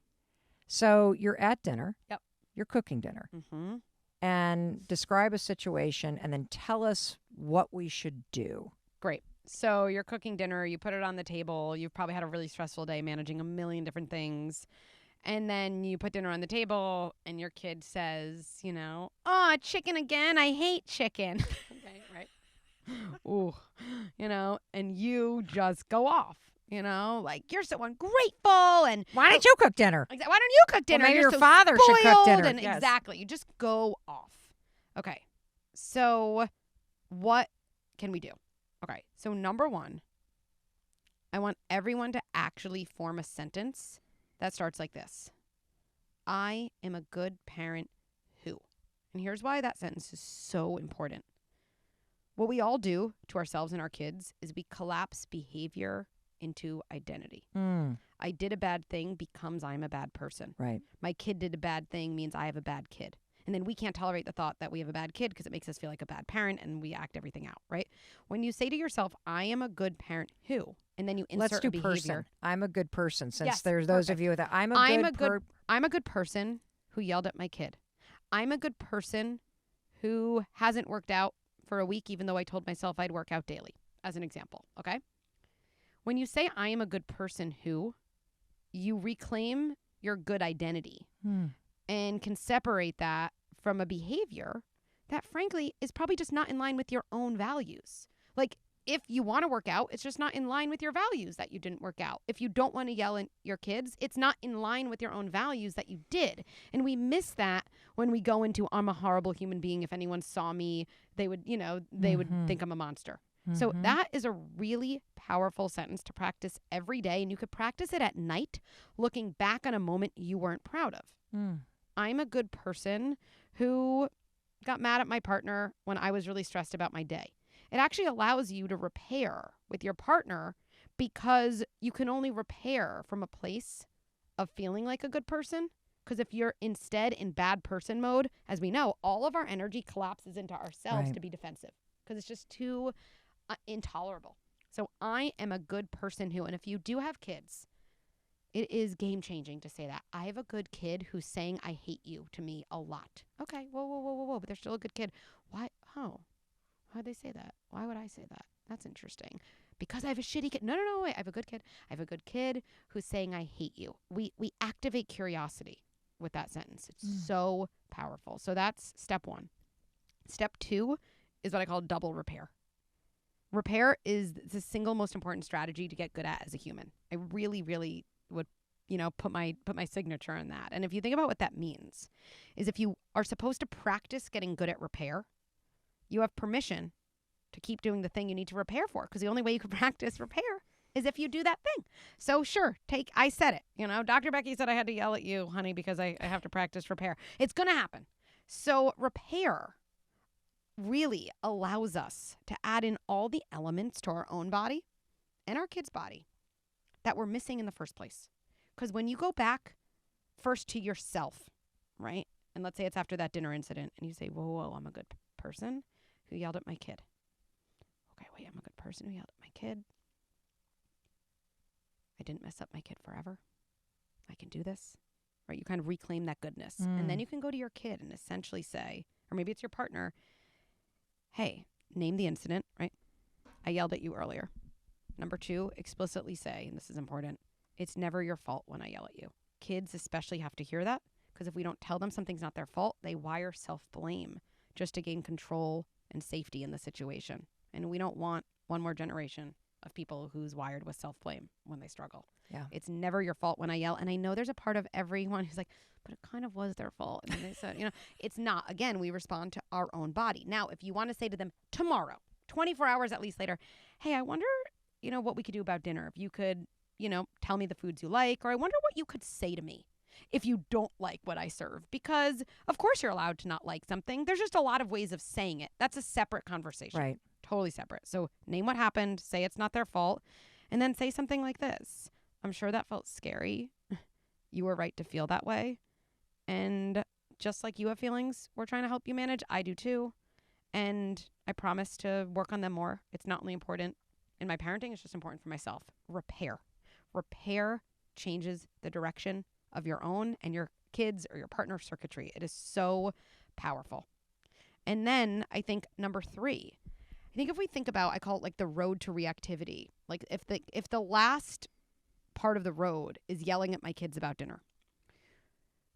So you're at dinner. Yep. You're cooking dinner. Mm-hmm. And describe a situation and then tell us what we should do. Great. So you're cooking dinner, you put it on the table, you've probably had a really stressful day managing a million different things. And then you put dinner on the table and your kid says, you know, oh, chicken again. I hate chicken. Okay, right. Ooh, you know, and you just go off, you know, like you're so ungrateful. And why don't you cook dinner? Why don't you cook dinner? Well, maybe you're your so father should cook spoiled dinner. And Yes. Exactly. You just go off. Okay. So what can we do? Okay. So number one, I want everyone to actually form a sentence that starts like this. I am a good parent who. And here's why that sentence is so important. What we all do to ourselves and our kids is we collapse behavior into identity. I did a bad thing becomes I'm a bad person. Right. My kid did a bad thing means I have a bad kid. And then we can't tolerate the thought that we have a bad kid because it makes us feel like a bad parent and we act everything out, right? When you say to yourself, I am a good parent who, and then you insert Let's do a behavior. person. I'm a good person. Since Yes, there's those of perfect. you that I'm a good person who yelled at my kid. I'm a good person who hasn't worked out for a week, even though I told myself I'd work out daily, as an example, okay? When you say I am a good person who, you reclaim your good identity and can separate that from a behavior that, frankly, is probably just not in line with your own values. Like, if you want to work out, it's just not in line with your values that you didn't work out. If you don't want to yell at your kids, it's not in line with your own values that you did. And we miss that when we go into, I'm a horrible human being. If anyone saw me, they would, you know, they would think I'm a monster. So that is a really powerful sentence to practice every day. And you could practice it at night, looking back on a moment you weren't proud of. I'm a good person who got mad at my partner when I was really stressed about my day. It actually allows you to repair with your partner because you can only repair from a place of feeling like a good person. Because if you're instead in bad person mode, as we know, all of our energy collapses into ourselves to be defensive because it's just too intolerable. So I am a good person who, and if you do have kids, it is game changing to say that. I have a good kid who's saying I hate you to me a lot. Okay, whoa, but they're still a good kid. Why? Oh, why'd they say that? Why would I say that? That's interesting. Because I have a shitty kid. No, wait. I have a good kid. I have a good kid who's saying I hate you. We activate curiosity with that sentence. It's so powerful. So that's step one. Step two is what I call double repair. Repair is the single most important strategy to get good at as a human. I really, really would, you know, put my signature on that. And if you think about what that means, is if you are supposed to practice getting good at repair, you have permission to keep doing the thing you need to repair for, because the only way you can practice repair is if you do that thing. So sure, I said it, you know, Dr. Becky said I had to yell at you, honey, because I have to practice repair. It's going to happen. So repair really allows us to add in all the elements to our own body and our kid's body that we're missing in the first place. Because when you go back first to yourself, right? And let's say it's after that dinner incident and you say, whoa, I'm a good person who yelled at my kid. Okay, wait, I'm a good person who yelled at my kid. I didn't mess up my kid forever. I can do this. Right? You kind of reclaim that goodness. And then you can go to your kid and essentially say, or maybe it's your partner, hey, name the incident, right? I yelled at you earlier. Number two, explicitly say, and this is important, it's never your fault when I yell at you. Kids especially have to hear that Because if we don't tell them something's not their fault, they wire self-blame just to gain control and safety in the situation. And we don't want one more generation of people who's wired with self-blame when they struggle. Yeah. It's never your fault when I yell. And I know there's a part of everyone who's like, but it kind of was their fault. And they said, it's not. Again, we respond to our own body. Now, if you want to say to them tomorrow, 24 hours at least later, hey, I wonder, what we could do about dinner. If you could, tell me the foods you like, or I wonder what you could say to me if you don't like what I serve. Because of course you're allowed to not like something. There's just a lot of ways of saying it. That's a separate conversation. Right. Totally separate. So name what happened, say it's not their fault, and then say something like this. I'm sure that felt scary. You were right to feel that way. And just like you have feelings we're trying to help you manage, I do too. And I promise to work on them more. It's not only important in my parenting, it's just important for myself. Repair. Repair changes the direction of your own and your kids or your partner's circuitry. It is so powerful. And then I think number 3, I think if we think about, I call it like the road to reactivity. Like if the last part of the road is yelling at my kids about dinner,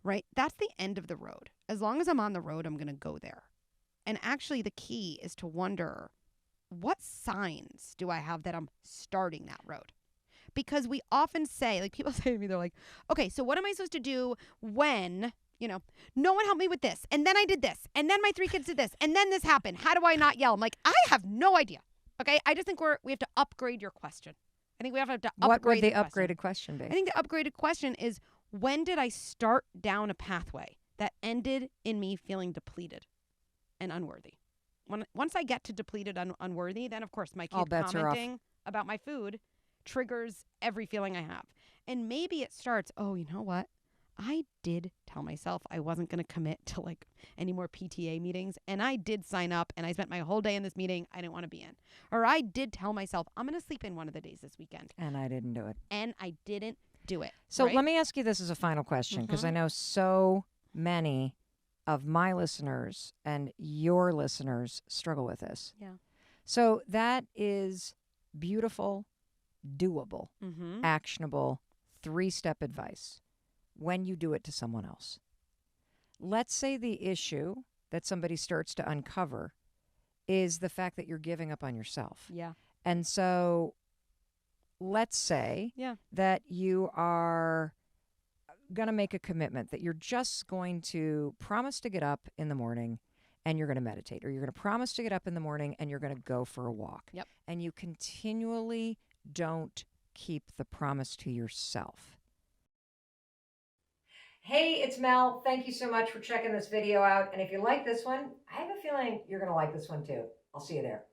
right? That's the end of the road. As long as I'm on the road, I'm going to go there. And actually the key is to wonder, what signs do I have that I'm starting that road? Because we often say, like people say to me, they're like, okay, so what am I supposed to do when, no one helped me with this, and then I did this, and then my 3 kids did this, and then this happened. How do I not yell? I'm like, I have no idea. Okay, I just think we have to upgrade your question. I think we have to upgrade What would the question. upgraded question be? I think the upgraded question is, when did I start down a pathway that ended in me feeling depleted and unworthy? Once I get to depleted, unworthy, then of course my All kid bets are off. commenting about my food triggers every feeling I have. And maybe it starts, oh, you know what? I did tell myself I wasn't going to commit to like any more PTA meetings. And I did sign up and I spent my whole day in this meeting I didn't want to be in. Or I did tell myself I'm going to sleep in one of the days this weekend. And I didn't do it. And I didn't do it. So right? let me ask you this as a final question, because I know so many of my listeners and your listeners struggle with this. Yeah. So that is beautiful, doable, actionable, 3-step advice when you do it to someone else. Let's say the issue that somebody starts to uncover is the fact that you're giving up on yourself. Yeah. And so let's say that you are going to make a commitment that you're just going to promise to get up in the morning and you're going to meditate, or you're going to promise to get up in the morning and you're going to go for a walk. Yep. And you continually don't keep the promise to yourself. Hey, it's Mel. Thank you so much for checking this video out. And if you like this one, I have a feeling you're going to like this one too. I'll see you there.